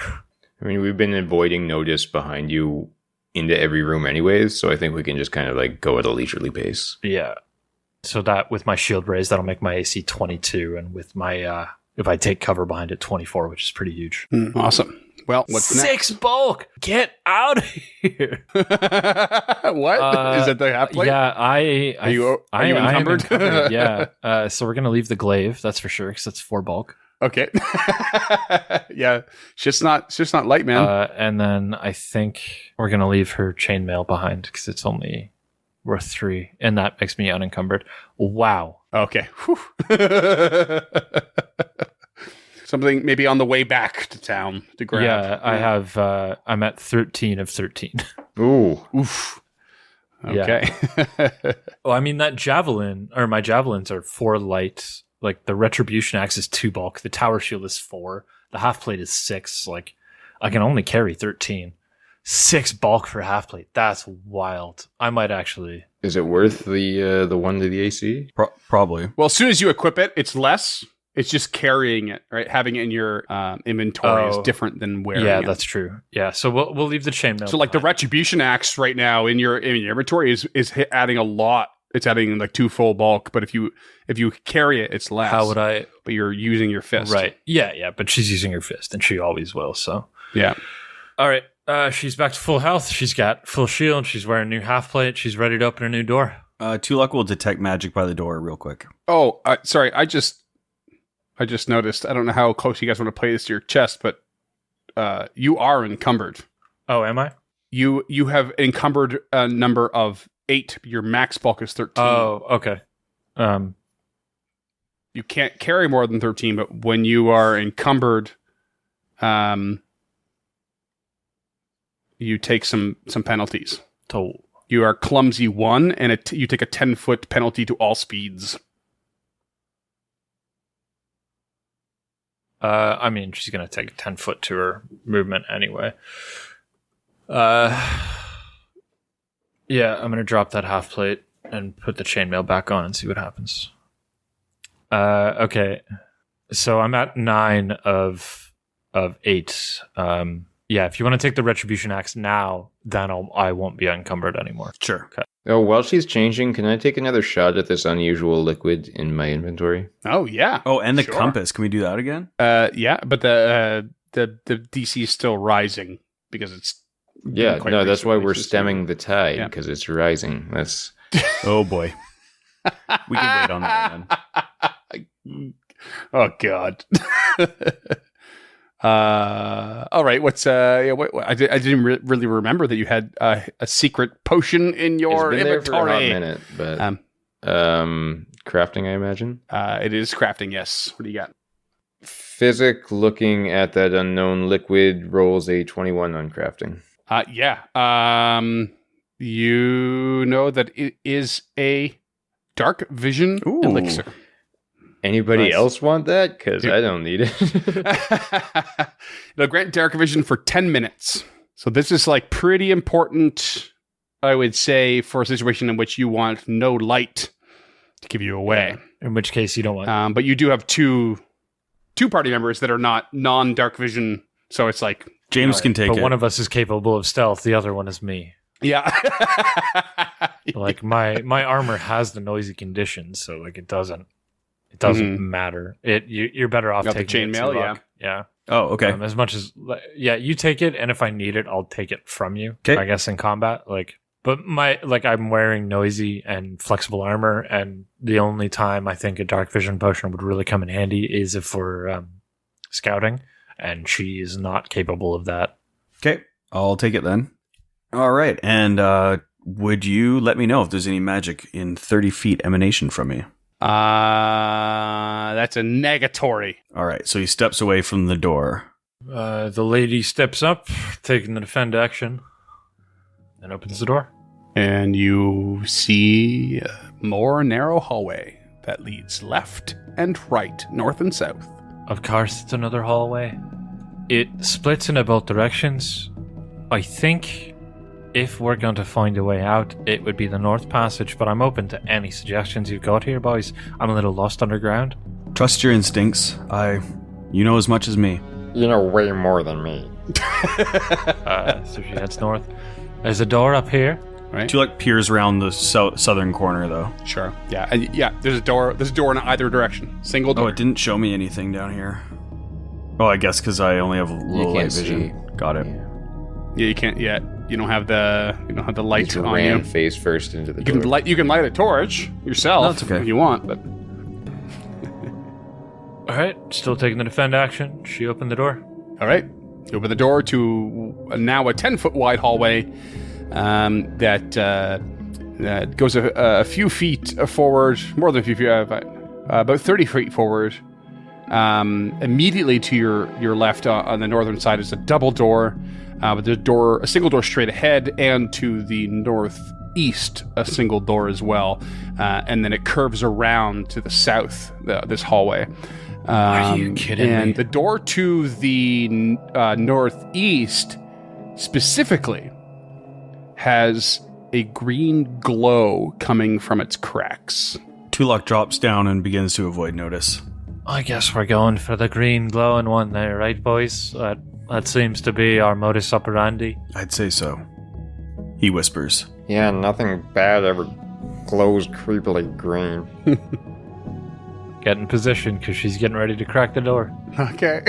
I mean, we've been avoiding notice behind you into every room anyways, so I think we can just kind of go at a leisurely pace. Yeah. So that with my shield raise, that'll make my AC 22, and with my if I take cover behind it, 24, which is pretty huge. Awesome. Well, what's 6 bulk? Get out of here. What? Is that the half plate? Yeah, Are you encumbered? I am encumbered, yeah. So we're going to leave the glaive, that's for sure, because that's 4 bulk. Okay. Yeah. It's just not light, man. And then I think we're going to leave her chainmail behind because it's only worth 3, and that makes me unencumbered. Wow. Okay. Whew. Something maybe on the way back to town to grab. Yeah, I have. I'm at 13 of 13. Ooh. Oof. Yeah. Okay. Oh, I mean that javelin, or my javelins are 4 light. Like the retribution axe is 2 bulk. The tower shield is 4. The half plate is 6. Like I can only carry 13. 6 bulk for half plate. That's wild. I might actually. Is it worth the 1 to the AC? Probably. Well, as soon as you equip it, it's less. It's just carrying it, right? Having it in your inventory is different than wearing it. Yeah, that's true. Yeah, so we'll leave the chainmail. So the behind. retribution axe right now in your inventory is adding a lot. It's adding 2 full bulk, but if you carry it, it's less. How would I? But you're using your fist, Right. Yeah. But she's using her fist, and she always will. So. Yeah. All right. She's back to full health. She's got full shield. She's wearing a new half plate. She's ready to open a new door. Tulok will detect magic by the door real quick. Oh, sorry. I just noticed. I don't know how close you guys want to play this to your chest, but you are encumbered. Oh, am I? You have encumbered a number of 8. Your max bulk is 13. Oh, okay. You can't carry more than 13, but when you are encumbered, you take some penalties. To You are clumsy 1, and you take a 10-foot penalty to all speeds. I mean, she's going to take a 10-foot to her movement anyway. Yeah, I'm going to drop that half plate and put the chainmail back on and see what happens. Okay. So I'm at 9 of 8. Yeah, if you want to take the Retribution Axe now, then I won't be encumbered anymore. Sure. Okay. Oh, while she's changing, can I take another shot at this unusual liquid in my inventory? Oh, yeah. Oh, and the Sure. compass. Can we do that again? Yeah, but the DC is still rising because it's... Yeah, quite no, that's why recently, we're so it's- stemming the tide, Yeah. because it's rising. That's Oh, boy. We can wait on that then. Oh, God. All right. What's what I didn't really remember that you had a secret potion in your it's been there for a hot inventory. minute, but Um, crafting, I imagine. It is crafting. Yes. What do you got? Physic, looking at that unknown liquid, rolls a 21 on crafting. Yeah. You know that it is a dark vision Ooh. elixir. Anybody Nice. else want that? Because Yeah. I don't need it. It'll grant dark vision for 10 minutes. So this is like pretty important, I would say, for a situation in which you want no light to give you away. In which case you don't want... But you do have two party members that are not non-dark vision. So it's like, James can take but it. one of us is capable of stealth. The other one is me. yeah. Like my armor has the noisy conditions, so like it doesn't matter. You're better off Got the taking chainmail, it, yeah. Oh, okay. As much as you take it, and if I need it, I'll take it from you. 'Kay. I guess in combat, but I'm wearing noisy and flexible armor, and the only time I think a dark vision potion would really come in handy is if we're scouting, and she is not capable of that. Okay. I'll take it then. All right. And would you let me know if there's any magic in 30 feet emanation from me? That's a negatory. All right. So he steps away from the door. The lady steps up, taking the defend action, and opens the door. And you see a more narrow hallway that leads left and right, north and south. Of course, it's another hallway. It splits in both directions. I think if we're going to find a way out, it would be the North Passage, but I'm open to any suggestions you've got here, boys. I'm a little lost underground. Trust your instincts. You know as much as me. You know way more than me. So she heads north. There's a door up here. Right? Tulak peers around the southern corner, though. Sure. Yeah. And yeah. There's a door. There's a door in either direction. Single Oh, door. it didn't show me anything down here. Oh, I guess because I only have low light can't vision. Got it. Yeah. You can't yet. You don't have the. You don't have the light You on ran you. face first into the You door. can light. You can light a torch yourself. No, it's okay. If you want, but All right, still taking the defend action. She opened the door. all right. You open the door to now a 10-foot wide hallway that goes a few feet forward, more than a few feet, about 30 feet forward. Immediately to your left on the northern side is a double door, but there's a single door straight ahead, and to the northeast a single door as well, and then it curves around to the south. This hallway. Are you kidding and me? the door to the northeast specifically has a green glow coming from its cracks. Tulak drops down and begins to avoid notice. I guess we're going for the green glowing one there, right, boys? That seems to be our modus operandi. I'd say so. He whispers. Yeah, nothing bad ever glows creepily green. Get in position, because she's getting ready to crack the door. Okay.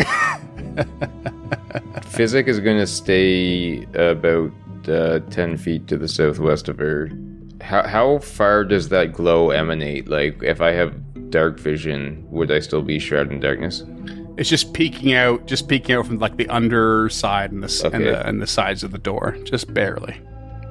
Physic is going to stay about 10 feet to the southwest of her. How far does that glow emanate? Like, if I have dark vision, would I still be shrouded in darkness? It's just peeking out from like the underside and the Okay. and the sides of the door, just barely.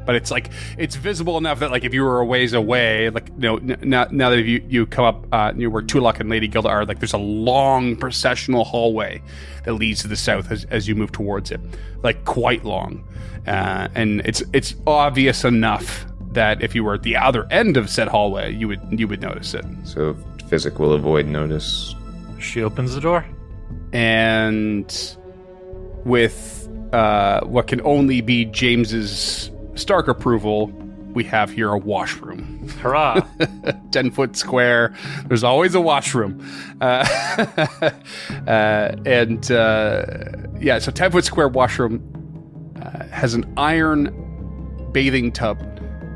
but it's like it's visible enough that like if you were a ways away, like now that you come up where Tulok and Lady Gilda are, like there's a long processional hallway that leads to the south as you move towards it, like quite long, and it's obvious enough that if you were at the other end of said hallway, you would notice it. So Physic will avoid notice. She opens the door. And with what can only be James's Stark approval, we have here a washroom. Hurrah! 10-foot square. There's always a washroom. So 10-foot square washroom has an iron bathing tub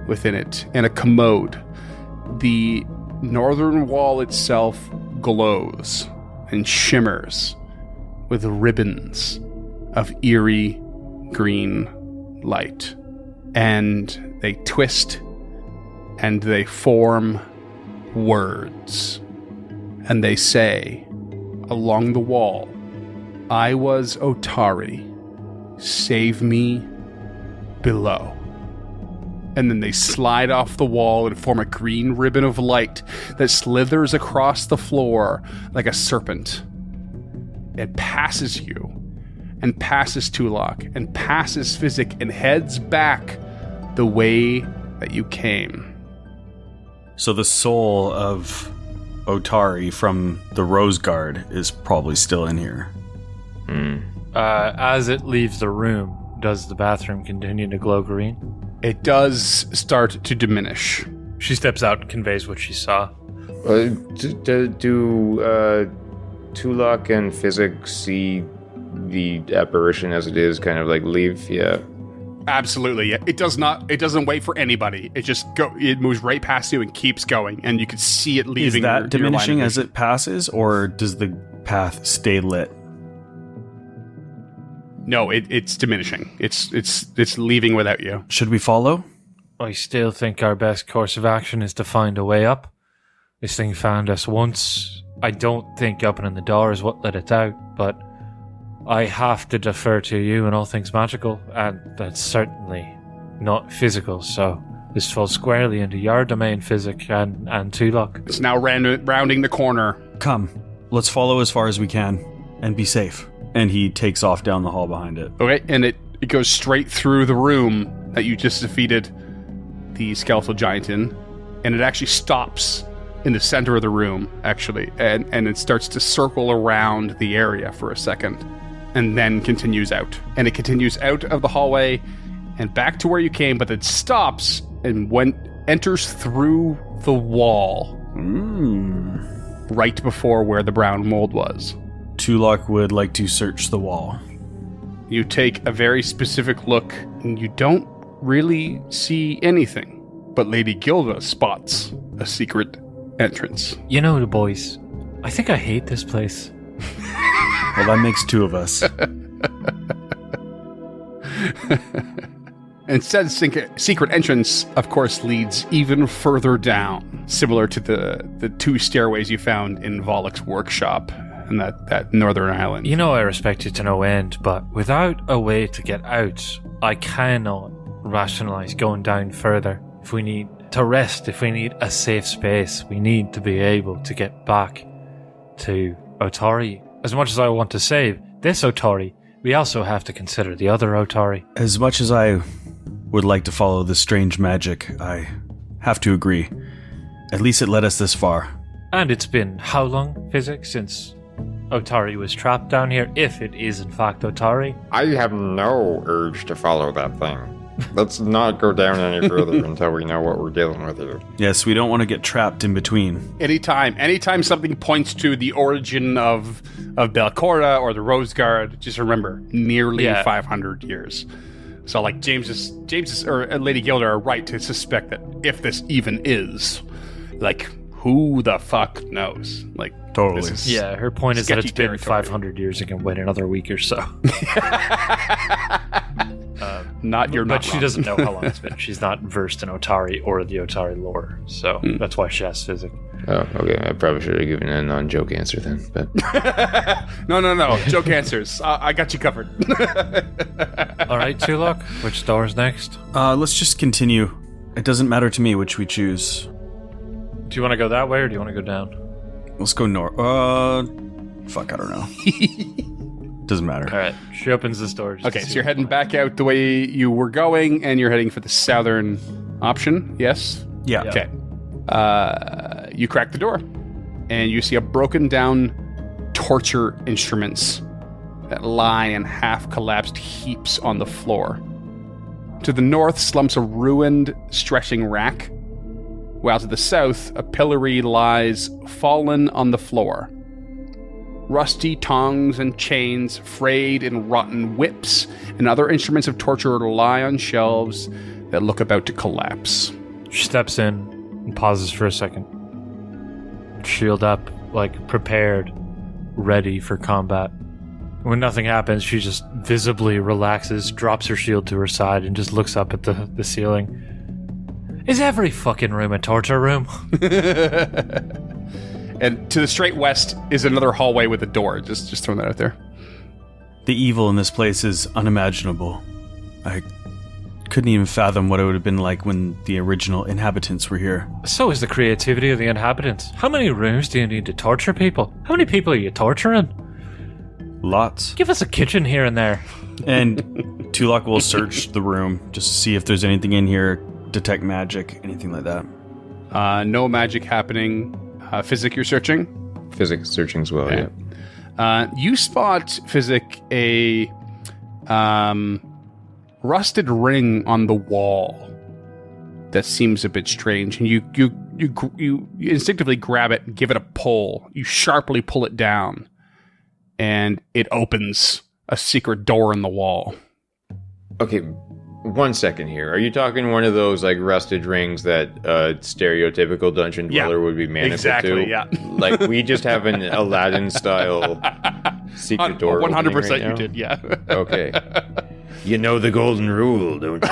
within it and a commode. The northern wall itself glows and shimmers with ribbons of eerie green light. And they twist and they form words. And they say, along the wall, I was Otari. Save me below. And then they slide off the wall and form a green ribbon of light that slithers across the floor like a serpent. It passes you, and passes Tulok, and passes Physic, and heads back the way that you came. So the soul of Otari from the Rose Guard is probably still in here. As it leaves the room, does the bathroom continue to glow green? It does start to diminish. She steps out and conveys what she saw. Do Tulok and Physic see the apparition as it is, kind of like leave? Yeah. Absolutely. Yeah. It doesn't wait for anybody. It moves right past you and keeps going, and you can see it leaving. Is that your diminishing line of as it passes, or does the path stay lit? No, it's diminishing. It's leaving without you. Should we follow? I still think our best course of action is to find a way up. This thing found us once. I don't think opening the door is what let it out, but I have to defer to you in all things magical, and that's certainly not physical, so this falls squarely into your domain, Physic, and Tulok. It's now rounding the corner. Come, let's follow as far as we can, and be safe. And he takes off down the hall behind it. Okay, and it goes straight through the room that you just defeated the skeletal giant in, and it actually stops in the center of the room, actually, and it starts to circle around the area for a second, and then continues out. And it continues out of the hallway and back to where you came, but it stops and enters through the wall right before where the brown mold was. Tulok would like to search the wall. You take a very specific look, and you don't really see anything. But Lady Gilda spots a secret entrance. You know, boys, I think I hate this place. Well, that makes two of us. And said secret entrance, of course, leads even further down, similar to the two stairways you found in Volok's workshop in that northern island. You know I respect you to no end, but without a way to get out, I cannot rationalize going down further. If we need to rest, if we need a safe space, we need to be able to get back to Otari. As much as I want to save this Otari, we also have to consider the other Otari. As much as I would like to follow this strange magic, I have to agree. At least it led us this far. And it's been how long, Physic, since Otari was trapped down here, if it is in fact Otari? I have no urge to follow that thing. Let's not go down any further until we know what we're dealing with here. Yes, we don't want to get trapped in between. Anytime something points to the origin of Belcora or the Rose Guard, just remember, nearly 500 years. So like James's or Lady Gilda are right to suspect that if this even is, like, who the fuck knows? Like, totally. Yeah, her point is that it's been territory. 500 years and can wait another week or so. But she doesn't know how long it's been. She's not versed in Otari or the Otari lore, so that's why she asked Physic. Oh, okay. I probably should have given a non-joke answer then. But No. Joke answers. I got you covered. All right, Tulok, which door's next? Let's just continue. It doesn't matter to me which we choose. Do you want to go that way or do you want to go down? Let's go north. Fuck, I don't know. Doesn't matter. All right, she opens this door. Okay, so you're heading back out the way you were going, and you're heading for the southern option. Yes. Yeah. Okay. You crack the door, and you see a broken down torture instruments that lie in half collapsed heaps on the floor. To the north slumps a ruined stretching rack, while to the south a pillory lies fallen on the floor. Rusty tongs and chains, frayed and rotten whips, and other instruments of torture lie on shelves that look about to collapse. She steps in and pauses for a second. Shield up, like prepared, ready for combat. When nothing happens, she just visibly relaxes, drops her shield to her side, and just looks up at the ceiling. Is every fucking room a torture room? And to the straight west is another hallway with a door. Just throwing that out there. The evil in this place is unimaginable. I couldn't even fathom what it would have been like when the original inhabitants were here. So is the creativity of the inhabitants. How many rooms do you need to torture people? How many people are you torturing? Lots. Give us a kitchen here and there. And Tulok will search the room just to see if there's anything in here, detect magic, anything like that. No magic happening. Physic, you're searching? physics searching as well, Okay. yeah. You spot, Physic, a rusted ring on the wall that seems a bit strange, and you instinctively grab it and give it a pull. You sharply pull it down, and it opens a secret door in the wall. Okay, 1 second here. Are you talking one of those like rusted rings that a stereotypical dungeon dweller would be manacled to? Exactly, yeah. Like we just have an Aladdin style secret door. 100% right you now? did, yeah. Okay. You know the golden rule, don't you?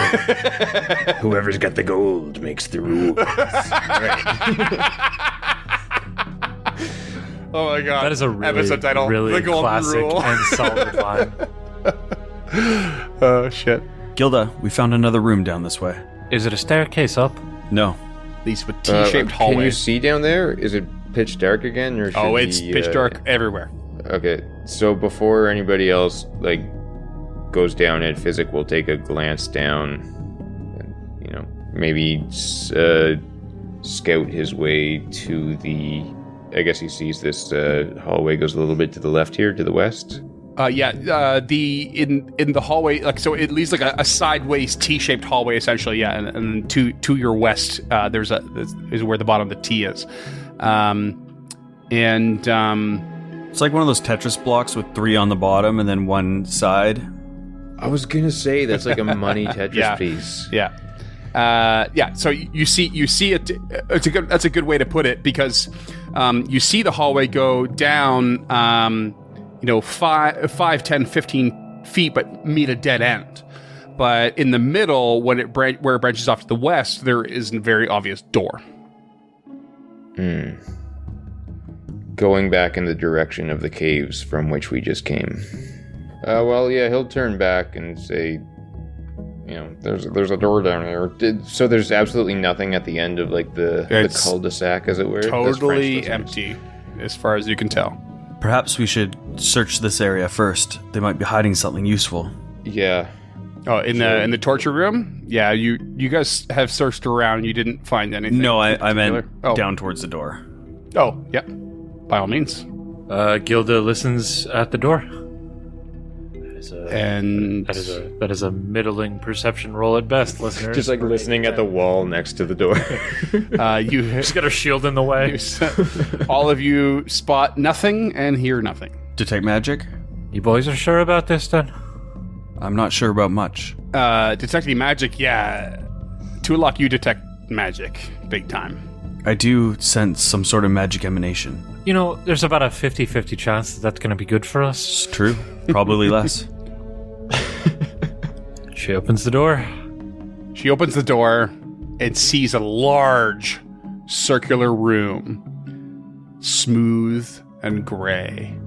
Whoever's got the gold makes the rules. Oh my god. That is a really, episode title. really The Golden classic Rule. and solid line. Oh shit. Gilda, we found another room down this way. Is it a staircase up? No. These with T-shaped hallways. Can you see down there? Is it pitch dark again, or should Oh, it's we, pitch dark everywhere. Okay, so before anybody else like goes down it, Physic will take a glance down, and maybe scout his way to the. I guess he sees this hallway goes a little bit to the left here, to the west. In the hallway, like so, it leads like a sideways T-shaped hallway, essentially. Yeah, and to your west, is where the bottom of the T is, It's like one of those Tetris blocks with 3 on the bottom and then one side. I was gonna say that's like a money Tetris Yeah. piece. yeah. So you see it. That's a good way to put it, because you see the hallway go down, 5, 10, 15 feet, but meet a dead end. But in the middle, where it branches off to the west, there is a very obvious door. Going back in the direction of the caves from which we just came. He'll turn back and say, there's a door down there. So there's absolutely nothing at the end of like the cul-de-sac, as it were. That's Totally French, empty, as far as you can tell. Perhaps we should search this area first. They might be hiding something useful. Yeah. Oh, in the torture room? Yeah, you guys have searched around. You didn't find anything. No, I meant Oh. down towards the door. Oh, yeah. By all means. Gilda listens at the door. And That is a middling perception roll at best, listeners. Just like listening at the wall next to the door. you She's got her shield in the way. all of you spot nothing and hear nothing. Detect magic? You boys are sure about this, then? I'm not sure about much. Detecting magic, yeah. Tulok, you detect magic big time. I do sense some sort of magic emanation. There's about a 50-50 chance that's going to be good for us. It's true. Probably less. She opens the door. She opens the door and sees a large circular room smooth and gray,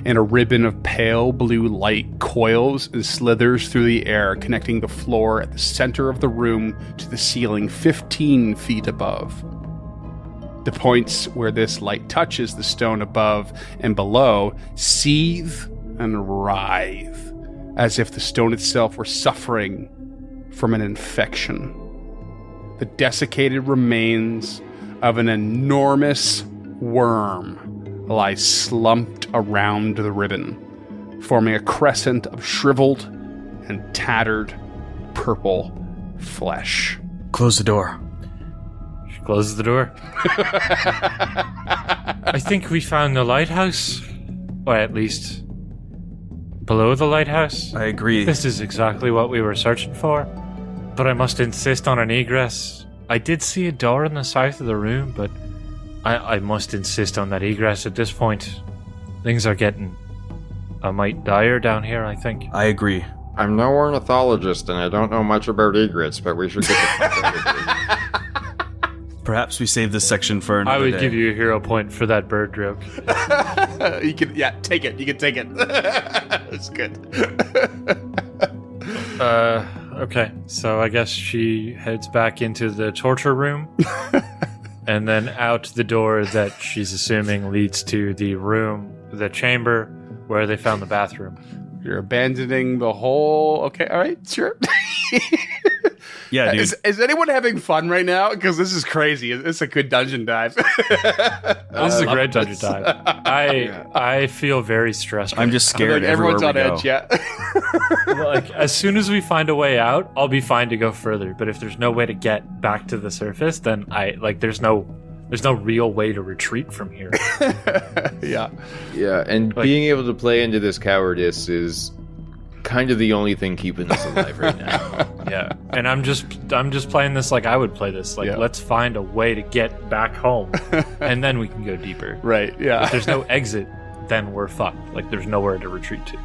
and a ribbon of pale blue light coils and slithers through the air, connecting the floor at the center of the room to the ceiling 15 feet above. The points where this light touches the stone above and below seethe and writhe, as if the stone itself were suffering from an infection. The desiccated remains of an enormous worm lie slumped around the ribbon, forming a crescent of shriveled and tattered purple flesh. Close the door. She closes the door. I think we found the lighthouse. Or at least below the lighthouse. I agree. This is exactly what we were searching for. But I must insist on an egress. I did see a door in the south of the room, but I must insist on that egress at this point. Things are getting a mite dire down here, I think. I agree. I'm no ornithologist and I don't know much about egrets, but we should get the fuck out of here. Perhaps we save this section for another I would day. give you a hero point for that bird joke. You can, take it. You can take it. It's good. Okay, so I guess she heads back into the torture room. And then out the door that she's assuming leads to the room, the chamber where they found the bathroom. You're abandoning the whole... Okay, all right, sure. Yeah, dude. Is anyone having fun right now? Because this is crazy. It's a good dungeon dive. This is a great dungeon dive. I feel very stressed. I'm just scared. Everyone's on everywhere we edge, go. yeah. Like, as soon as we find a way out, I'll be fine to go further. But if there's no way to get back to the surface, then there's no real way to retreat from here. Yeah. Yeah, and being able to play into this cowardice is kind of the only thing keeping us alive right now. Yeah, and I'm just playing this like I would play this. Like, let's find a way to get back home, and then we can go deeper. Right, yeah. If there's no exit, then we're fucked. Like, there's nowhere to retreat to.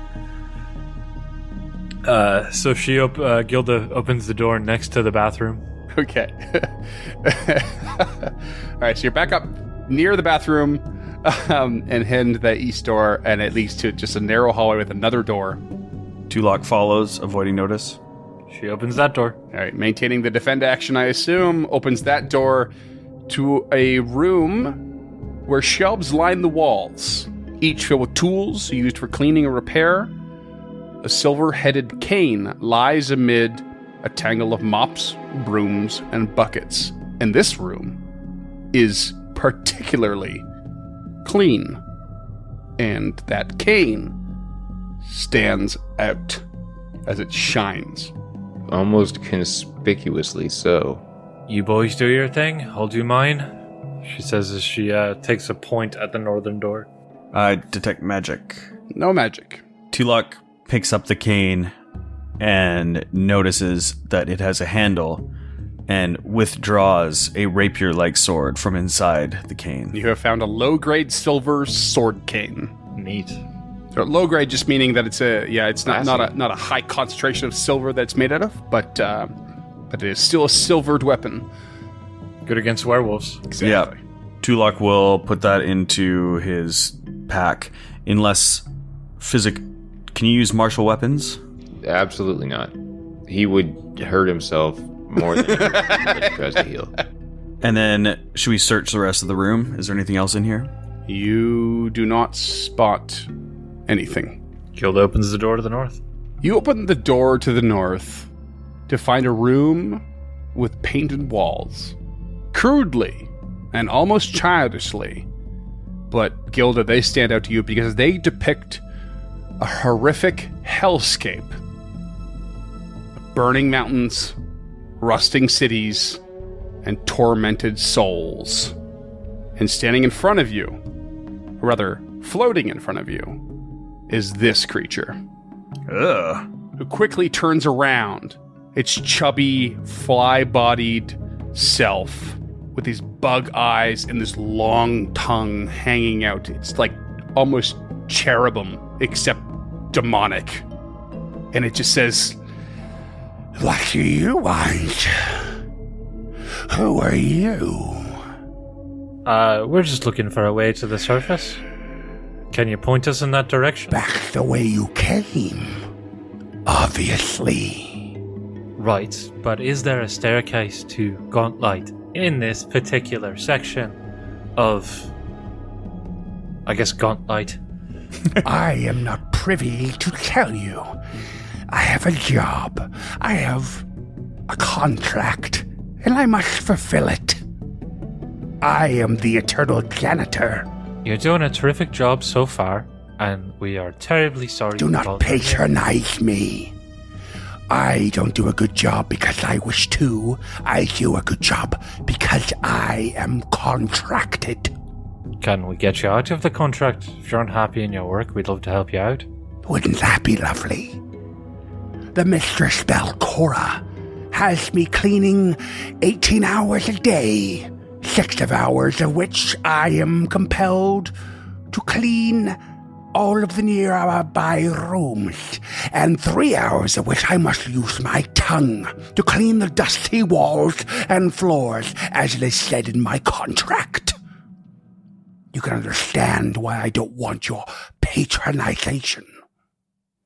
So Gilda opens the door next to the bathroom. Okay. All right, so you're back up near the bathroom and head into the east door, and it leads to just a narrow hallway with another door. Tulok follows, avoiding notice. She opens that door. All right, maintaining the defend action, I assume, opens that door to a room where shelves line the walls, each filled with tools used for cleaning or repair. A silver-headed cane lies amid a tangle of mops, brooms, and buckets. And this room is particularly clean. And that cane stands out as it shines. Almost conspicuously so. You boys do your thing. I'll do mine. She says as she takes a point at the northern door. Detect magic. No magic. Tulok picks up the cane and notices that it has a handle and withdraws a rapier-like sword from inside the cane. You have found a low-grade silver sword cane. Neat. So low grade just meaning that it's not a high concentration of silver that it's made out of, but it is still a silvered weapon. Good against werewolves. Exactly. Yeah. Tulok will put that into his pack. Unless can you use martial weapons? Absolutely not. He would hurt himself more than when he tries to heal. And then, should we search the rest of the room? Is there anything else in here? You do not spot anything. Gilda opens the door to the north. You open the door to the north to find a room with painted walls. Crudely and almost childishly. But Gilda, they stand out to you because they depict a horrific hellscape. Burning mountains, rusting cities, and tormented souls. And standing in front of you, or rather, floating in front of you, is this creature. Ugh. Who quickly turns around, its chubby, fly-bodied self, with these bug eyes and this long tongue hanging out. It's like almost cherubim, except demonic. And it just says, "What do you want? Who are you?" We're just looking for a way to the surface. Can you point us in that direction? Back the way you came, obviously. Right, but is there a staircase to Gauntlight in this particular section of, I guess, Gauntlight? I am not privy to tell you. I have a job. I have a contract, and I must fulfill it. I am the eternal janitor. You're doing a terrific job so far, and we are terribly sorry. Do not about that. patronize me. I don't do a good job because I wish to. I do a good job because I am contracted. Can we get you out of the contract? If you're unhappy in your work, we'd love to help you out. Wouldn't that be lovely? The Mistress Belcora has me cleaning 18 hours a day, 6 hours of which I am compelled to clean all of the nearby rooms, and 3 hours of which I must use my tongue to clean the dusty walls and floors, as it is said in my contract. You can understand why I don't want your patronization.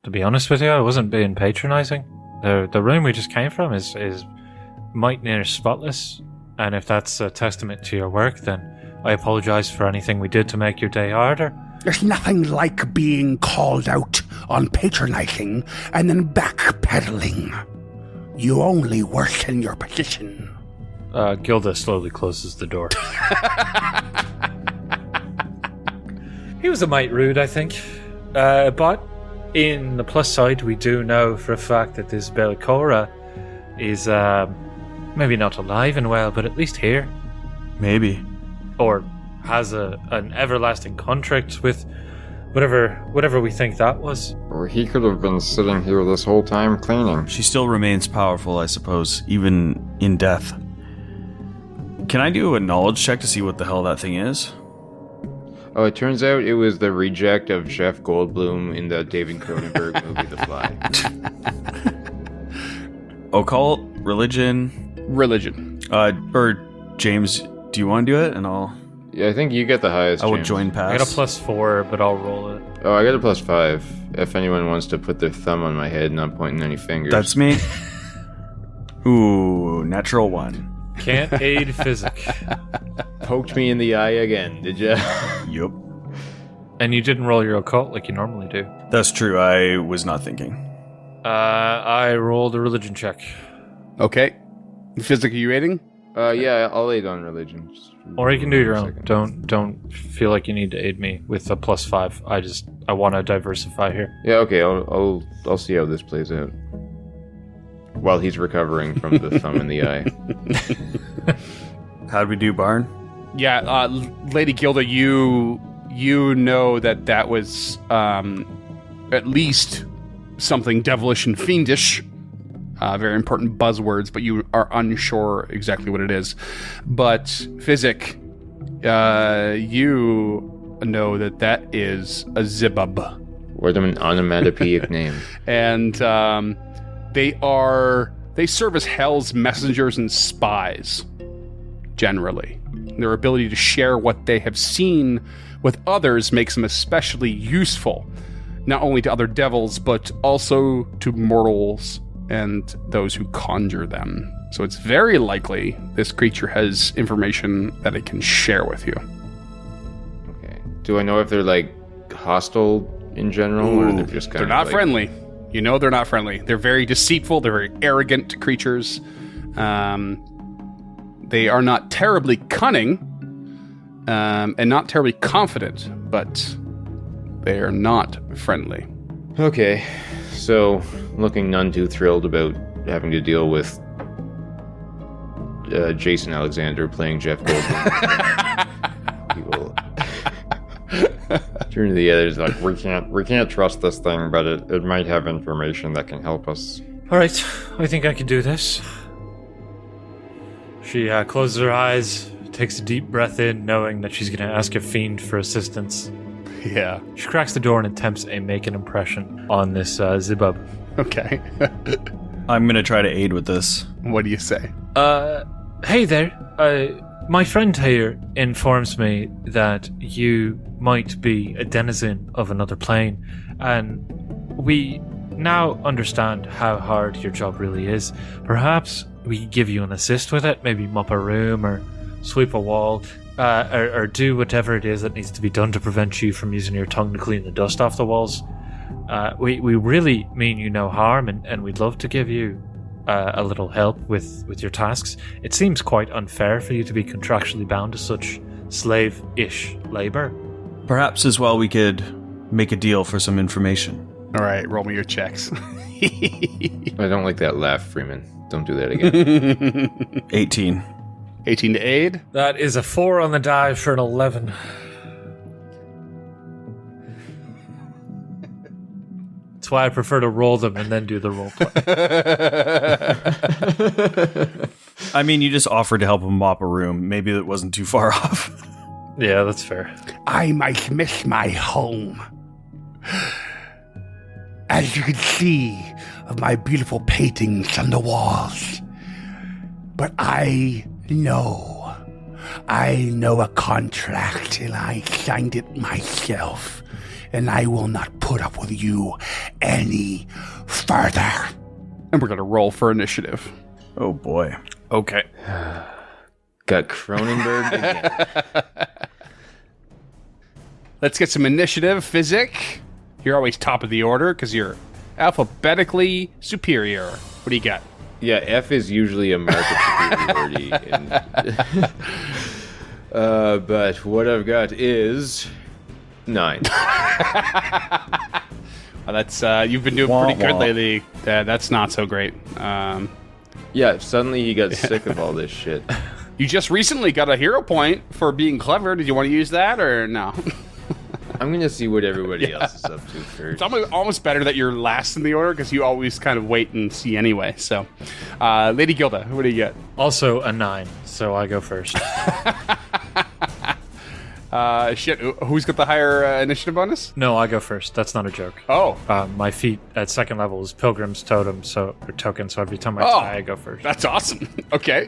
To be honest with you, I wasn't being patronizing. The room we just came from is might near spotless, and if that's a testament to your work, then I apologize for anything we did to make your day harder. There's nothing like being called out on patronizing and then backpedaling. You only worsen your position. Gilda slowly closes the door. He was a mite rude, I think. But in the plus side, we do know for a fact that this Belcora is maybe not alive and well, but at least here. Maybe. Or has an everlasting contract with whatever we think that was. Or he could have been sitting here this whole time cleaning. She still remains powerful, I suppose, even in death. Can I do a knowledge check to see what the hell that thing is? Oh, it turns out it was the reject of Jeff Goldblum in the David Cronenberg movie The Fly. Occult? Religion? Religion. Or James, do you want to do it? And Yeah, I think you get the highest. I will James. join pass. I got a +4, but I'll roll it. Oh, I got a +5. If anyone wants to put their thumb on my head, not pointing any fingers. That's me. Ooh, natural 1. Can't aid physic. Poked me in the eye again, did ya? Yup. And you didn't roll your occult like you normally do. That's true, I was not thinking. I rolled a religion check. Okay. Physic, are you rating? Yeah, I'll aid on religion. Just Or you can do your a own. second. Don't feel like you need to aid me with a +5. I want to diversify here. Yeah, okay, I'll see how this plays out. While he's recovering from the thumb in the eye. How'd we do, Barn? Yeah, Lady Gilda, you know that was at least something devilish and fiendish. Very important buzzwords, but you are unsure exactly what it is. But Physic, you know that is a Zibub. What an onomatopoeic name. And they serve as hell's messengers and spies, generally. Their ability to share what they have seen with others makes them especially useful, not only to other devils, but also to mortals and those who conjure them. So it's very likely this creature has information that it can share with you. Okay. Do I know if they're, like, hostile in general, or they're just kind They're of not like... friendly. You know they're not friendly. They're very deceitful. They're very arrogant creatures. They are not terribly cunning and not terribly confident, but they are not friendly. Okay, so looking none too thrilled about having to deal with Jason Alexander playing Jeff Goldblum. He will turn to the others like, we can't trust this thing, but it might have information that can help us. All right, I think I can do this. She closes her eyes, takes a deep breath in, knowing that she's going to ask a fiend for assistance. Yeah. She cracks the door and attempts to make an impression on this Zibub. Okay. I'm gonna try to aid with this. What do you say? Hey there. My friend here informs me that you might be a denizen of another plane, and we now understand how hard your job really is. Perhaps we could give you an assist with it, maybe mop a room or sweep a wall, or do whatever it is that needs to be done to prevent you from using your tongue to clean the dust off the walls. We really mean you no harm, and we'd love to give you a little help with your tasks. It seems quite unfair for you to be contractually bound to such slave-ish labor. Perhaps as well we could make a deal for some information. All right, roll me your checks. I don't like that laugh, Freeman. Don't do that again. 18. 18 to aid. That is a 4 on the die for an 11. That's why I prefer to roll them and then do the role play. I mean, you just offered to help him mop a room. Maybe it wasn't too far off. Yeah, that's fair. I might miss my home. As you can see of my beautiful paintings on the walls. But I know a contract and I signed it myself. And I will not put up with you any further. And we're going to roll for initiative. Oh boy. Okay. Got Cronenberg again. Let's get some initiative. Physic. You're always top of the order because you're alphabetically superior. What do you got? Yeah, F is usually a mark of superiority. But what I've got is 9. Well, that's you've been doing pretty good lately. That's not so great. Yeah, suddenly he got sick of all this shit. You just recently got a hero point for being clever. Did you want to use that or no? I'm going to see what everybody else is up to first. It's almost better that you're last in the order because you always kind of wait and see anyway. So, Lady Gilda, what do you get? Also a 9, so I go first. Who's got the higher initiative bonus? No, I go first. That's not a joke. Oh, My feat at second level is Pilgrim's Totem, or token, so every time I tie, I go first. that's awesome. Okay.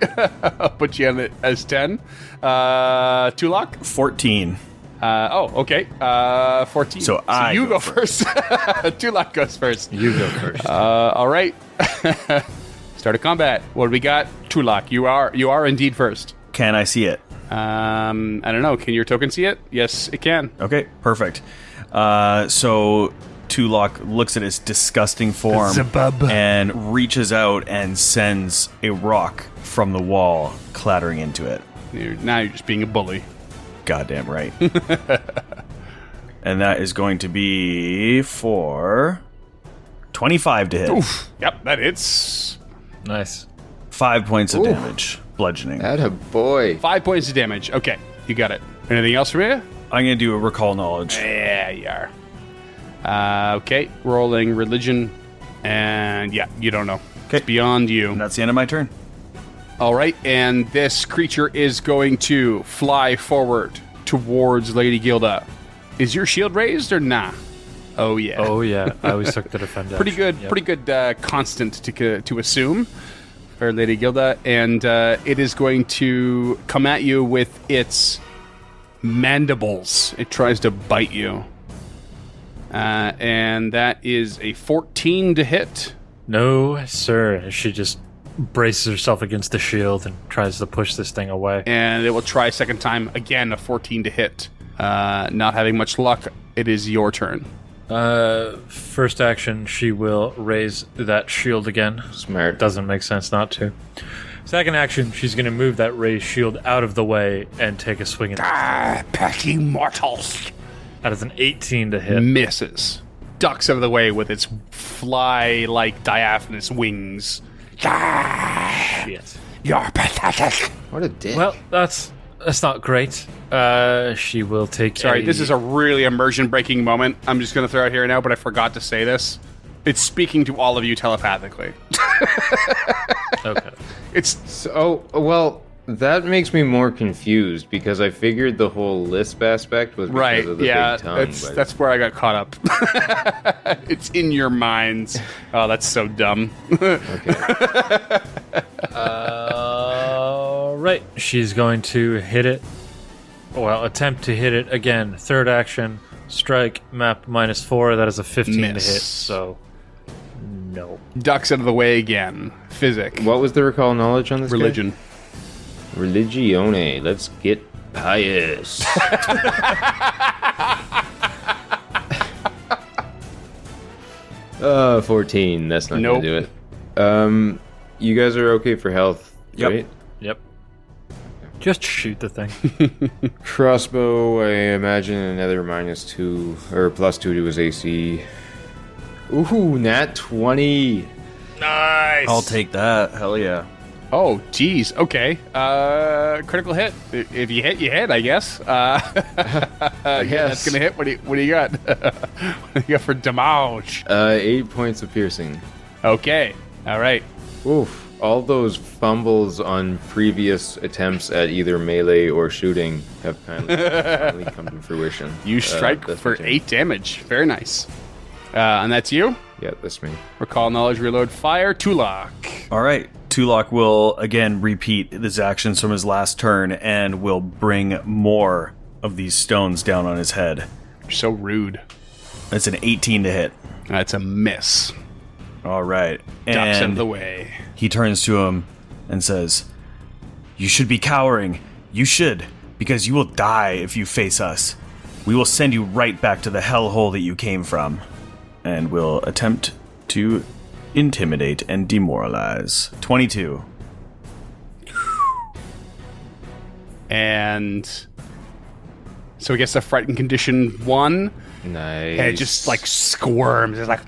I'll put you on it as 10. Tulok? 14. Okay. 14. So you go first. Tulok goes first. You go first. All right. Start of combat. What do we got? Tulok, you are indeed first. Can I see it? I don't know. Can your token see it? Yes, it can. Okay, perfect. So Tulok looks at its disgusting form Zabub. and reaches out and sends a rock from the wall clattering into it. Now you're just being a bully. Goddamn right. And that is going to be for 25 to hit. Oof. Yep, that hits. Nice. 5 points of damage. Bludgeoning. Atta boy. 5 points of damage. Okay, you got it. Anything else from you? I'm going to do a recall knowledge. Yeah, you are. Okay, rolling religion. And yeah, you don't know. It's beyond you. And that's the end of my turn. All right, and this creature is going to fly forward towards Lady Gilda. Is your shield raised or nah? Oh yeah. Oh, yeah. I always took the defend Pretty good. action. Yep. Pretty good constant to assume for Lady Gilda, and it is going to come at you with its mandibles. It tries to bite you, and that is a 14 to hit. No, sir. She just braces herself against the shield and tries to push this thing away. And it will try a second time, again a 14 to hit. Not having much luck, it is your turn. First action, she will raise that shield again. Smart. Doesn't make sense not to. Second action, she's going to move that raised shield out of the way and take a swing at it. Petty mortals. That is an 18 to hit. Misses. Ducks out of the way with its fly-like diaphanous wings. Yes. You're pathetic. What a dick. Well, that's not great. She will take. Sorry, this is a really immersion-breaking moment. I'm just going to throw it here now, but I forgot to say this. It's speaking to all of you telepathically. Okay. Well, that makes me more confused because I figured the whole lisp aspect was because Right, of the yeah, big tongue. but that's where I got caught up. It's in your minds. Oh, that's so dumb. okay. right. She's going to hit it. Well, attempt to hit it again. Third action. Strike. Map -4. That is a 15 Miss. to hit. So, no. Ducks out of the way again. Physic. What was the recall knowledge on this guy? Religion. Religione. Let's get pious. 14. That's not Nope. gonna do it. You guys are okay for health, Yep. right? Yep. Just shoot the thing. Crossbow, I imagine another -2 or +2 to his AC. Ooh, nat 20. Nice. I'll take that. Hell yeah. Oh, geez. Okay. Critical hit. If you hit, you hit, I guess. Yeah, that's going to hit. What do you got? What do you got for damage? 8 points of piercing. Okay. All right. Oof. All those fumbles on previous attempts at either melee or shooting have finally come to fruition. You strike That's for my turn. 8 damage. Very nice. And that's you? Yeah, that's me. Recall knowledge, reload, fire, Tulak. All right. Tulak will again repeat his actions from his last turn and will bring more of these stones down on his head. You're so rude. That's an 18 to hit. That's a miss. All right. Ducks out of And the way. he turns to him and says, "You should be cowering. You should, because you will die if you face us. We will send you right back to the hellhole that you came from, and will attempt to intimidate and demoralize." 22. And so I guess the frightened condition 1. Nice. And it just like squirms. It's like,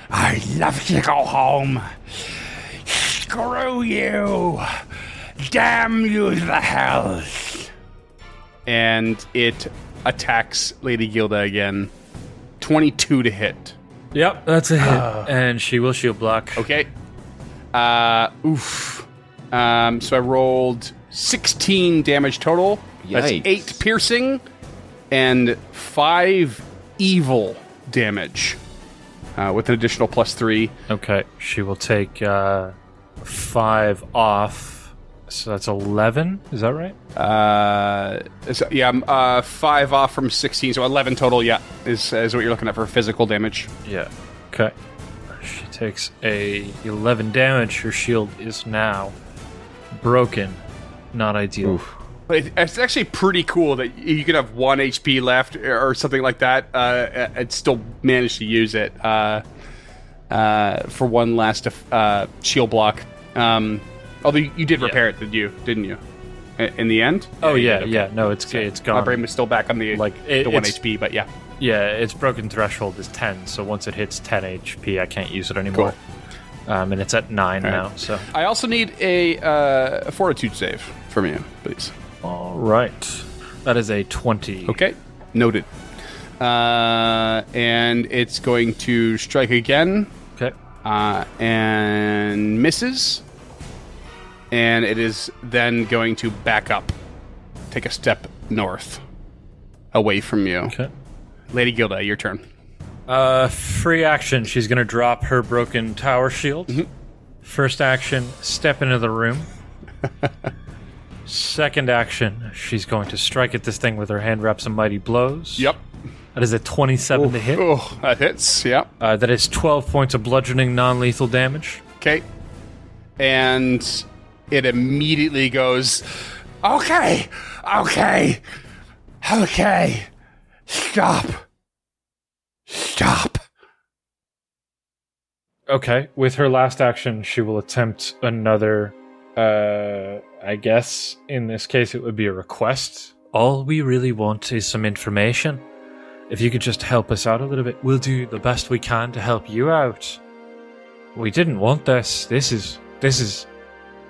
I love to go home. Screw you. Damn you to the hells. And it attacks Lady Gilda again. 22 to hit. Yep, that's a hit. And she will shield block. Okay. Oof. So I rolled 16 damage total. That's Yikes. 8 piercing and 5 evil damage. With an additional +3. Okay, she will take 5 off. So that's 11. Is that right? 5 off from 16, so 11 total. Yeah, is what you're looking at for physical damage. Yeah. Okay. She takes a 11 damage. Her shield is now broken. Not ideal. But it's actually pretty cool that you could have 1 HP left or something like that, and still manage to use it for one last shield block. Although you did repair it, didn't you? In the end? Oh yeah, you did, yeah. No, it's gone. My brain was still back on the Like, the 1 it's- HP, but yeah. Yeah, its broken threshold is 10. So once it hits 10 HP, I can't use it anymore. And it's at 9 All right. now. So I also need a fortitude save from you, please. all right, that is a 20. Okay, noted. And it's going to strike again. Okay. And misses. And it is then going to back up. Take a step north. Away from you. Okay. Lady Gilda, your turn. Free action. She's gonna drop her broken tower shield. First action, step into the room. Second action, she's going to strike at this thing with her hand wraps and mighty blows. Yep. That is a 27 to hit. Oh, that hits. Yep. That is 12 points of bludgeoning non-lethal damage. Okay. And it immediately goes, okay. Stop. Okay, with her last action, she will attempt another, I guess, in this case, it would be a request. All we really want is some information. If you could just help us out a little bit, we'll do the best we can to help you out. We didn't want this. This is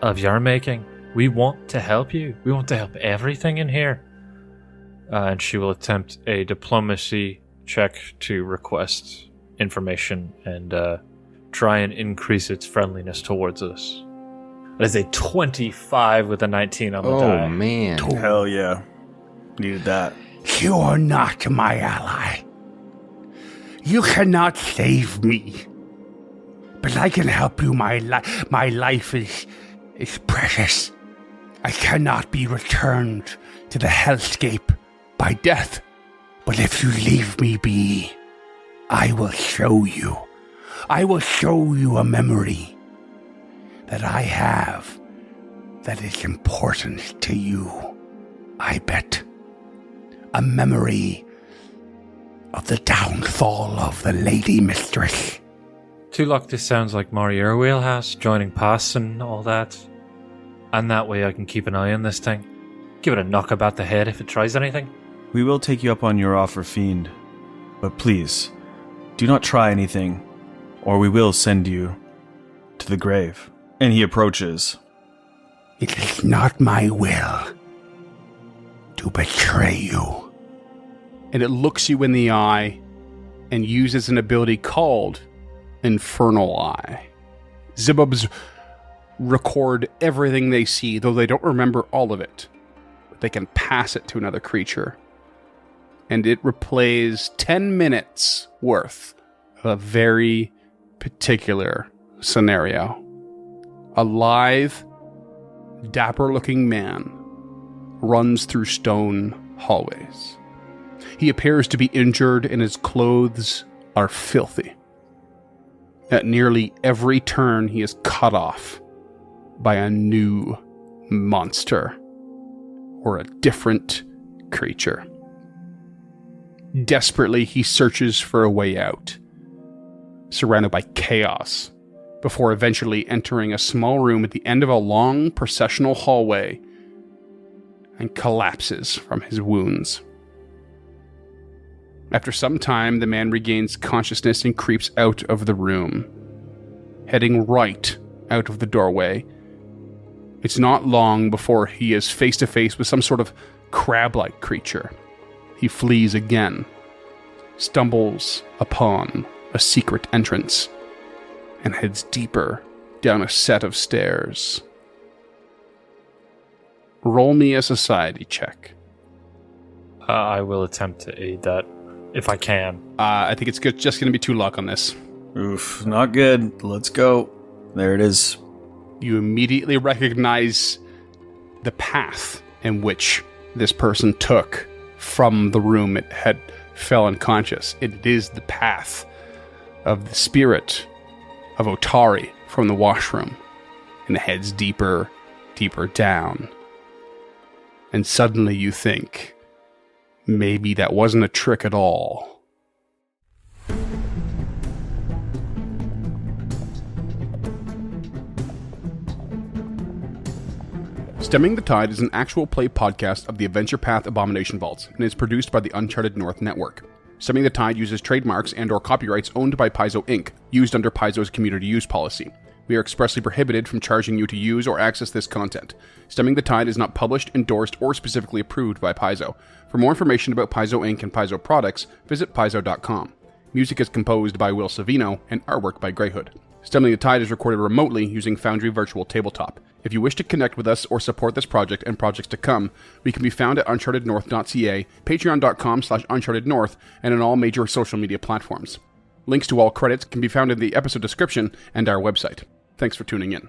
of your making. We want to help you. We want to help everything in here. And she will attempt a diplomacy check to request information and try and increase its friendliness towards us. That is a 25 with a 19 on the die. Oh, man. Hell yeah. Needed that. You are not my ally. You cannot save me. But I can help you. My life is precious. I cannot be returned to the hellscape by death. But if you leave me be, I will show you. I will show you a memory that I have that is important to you. I bet. A memory of the downfall of the Lady Mistress. Tulok, this sounds like Mario wheelhouse, joining paths and all that. And that way I can keep an eye on this thing. Give it a knock about the head if it tries anything. We will take you up on your offer, Fiend. But please, do not try anything, or we will send you to the grave. And he approaches. It is not my will to betray you. And it looks you in the eye and uses an ability called Infernal Eye. Zibubs record everything they see, though they don't remember all of it. But they can pass it to another creature. And it replays 10 minutes worth of a very particular scenario. A lithe, dapper-looking man runs through stone hallways. He appears to be injured and his clothes are filthy. At nearly every turn, he is cut off by a new monster or a different creature. Desperately, he searches for a way out, surrounded by chaos, before eventually entering a small room at the end of a long processional hallway and collapses from his wounds. After some time, the man regains consciousness and creeps out of the room, heading right out of the doorway. It's not long before he is face to face with some sort of crab-like creature. He flees again, stumbles upon a secret entrance, and heads deeper down a set of stairs. Roll me a society check. I will attempt to aid that, if I can. I think it's just going to be 2 luck on this. Oof, not good. Let's go. There it is. You immediately recognize the path in which this person took from the room it had fell unconscious. It is the path of the spirit of Otari from the washroom, and it heads deeper, deeper down. And suddenly you think, maybe that wasn't a trick at all. Stemming the Tide is an actual play podcast of the Adventure Path Abomination Vaults and is produced by the Uncharted North Network. Stemming the Tide uses trademarks and/or copyrights owned by Paizo Inc., used under Paizo's community use policy. We are expressly prohibited from charging you to use or access this content. Stemming the Tide is not published, endorsed, or specifically approved by Paizo. For more information about Paizo Inc. and Paizo products, visit paizo.com. Music is composed by Will Savino and artwork by Greyhood. Stemming the Tide is recorded remotely using Foundry Virtual Tabletop. If you wish to connect with us or support this project and projects to come, we can be found at unchartednorth.ca, patreon.com/unchartednorth, and on all major social media platforms. Links to all credits can be found in the episode description and our website. Thanks for tuning in.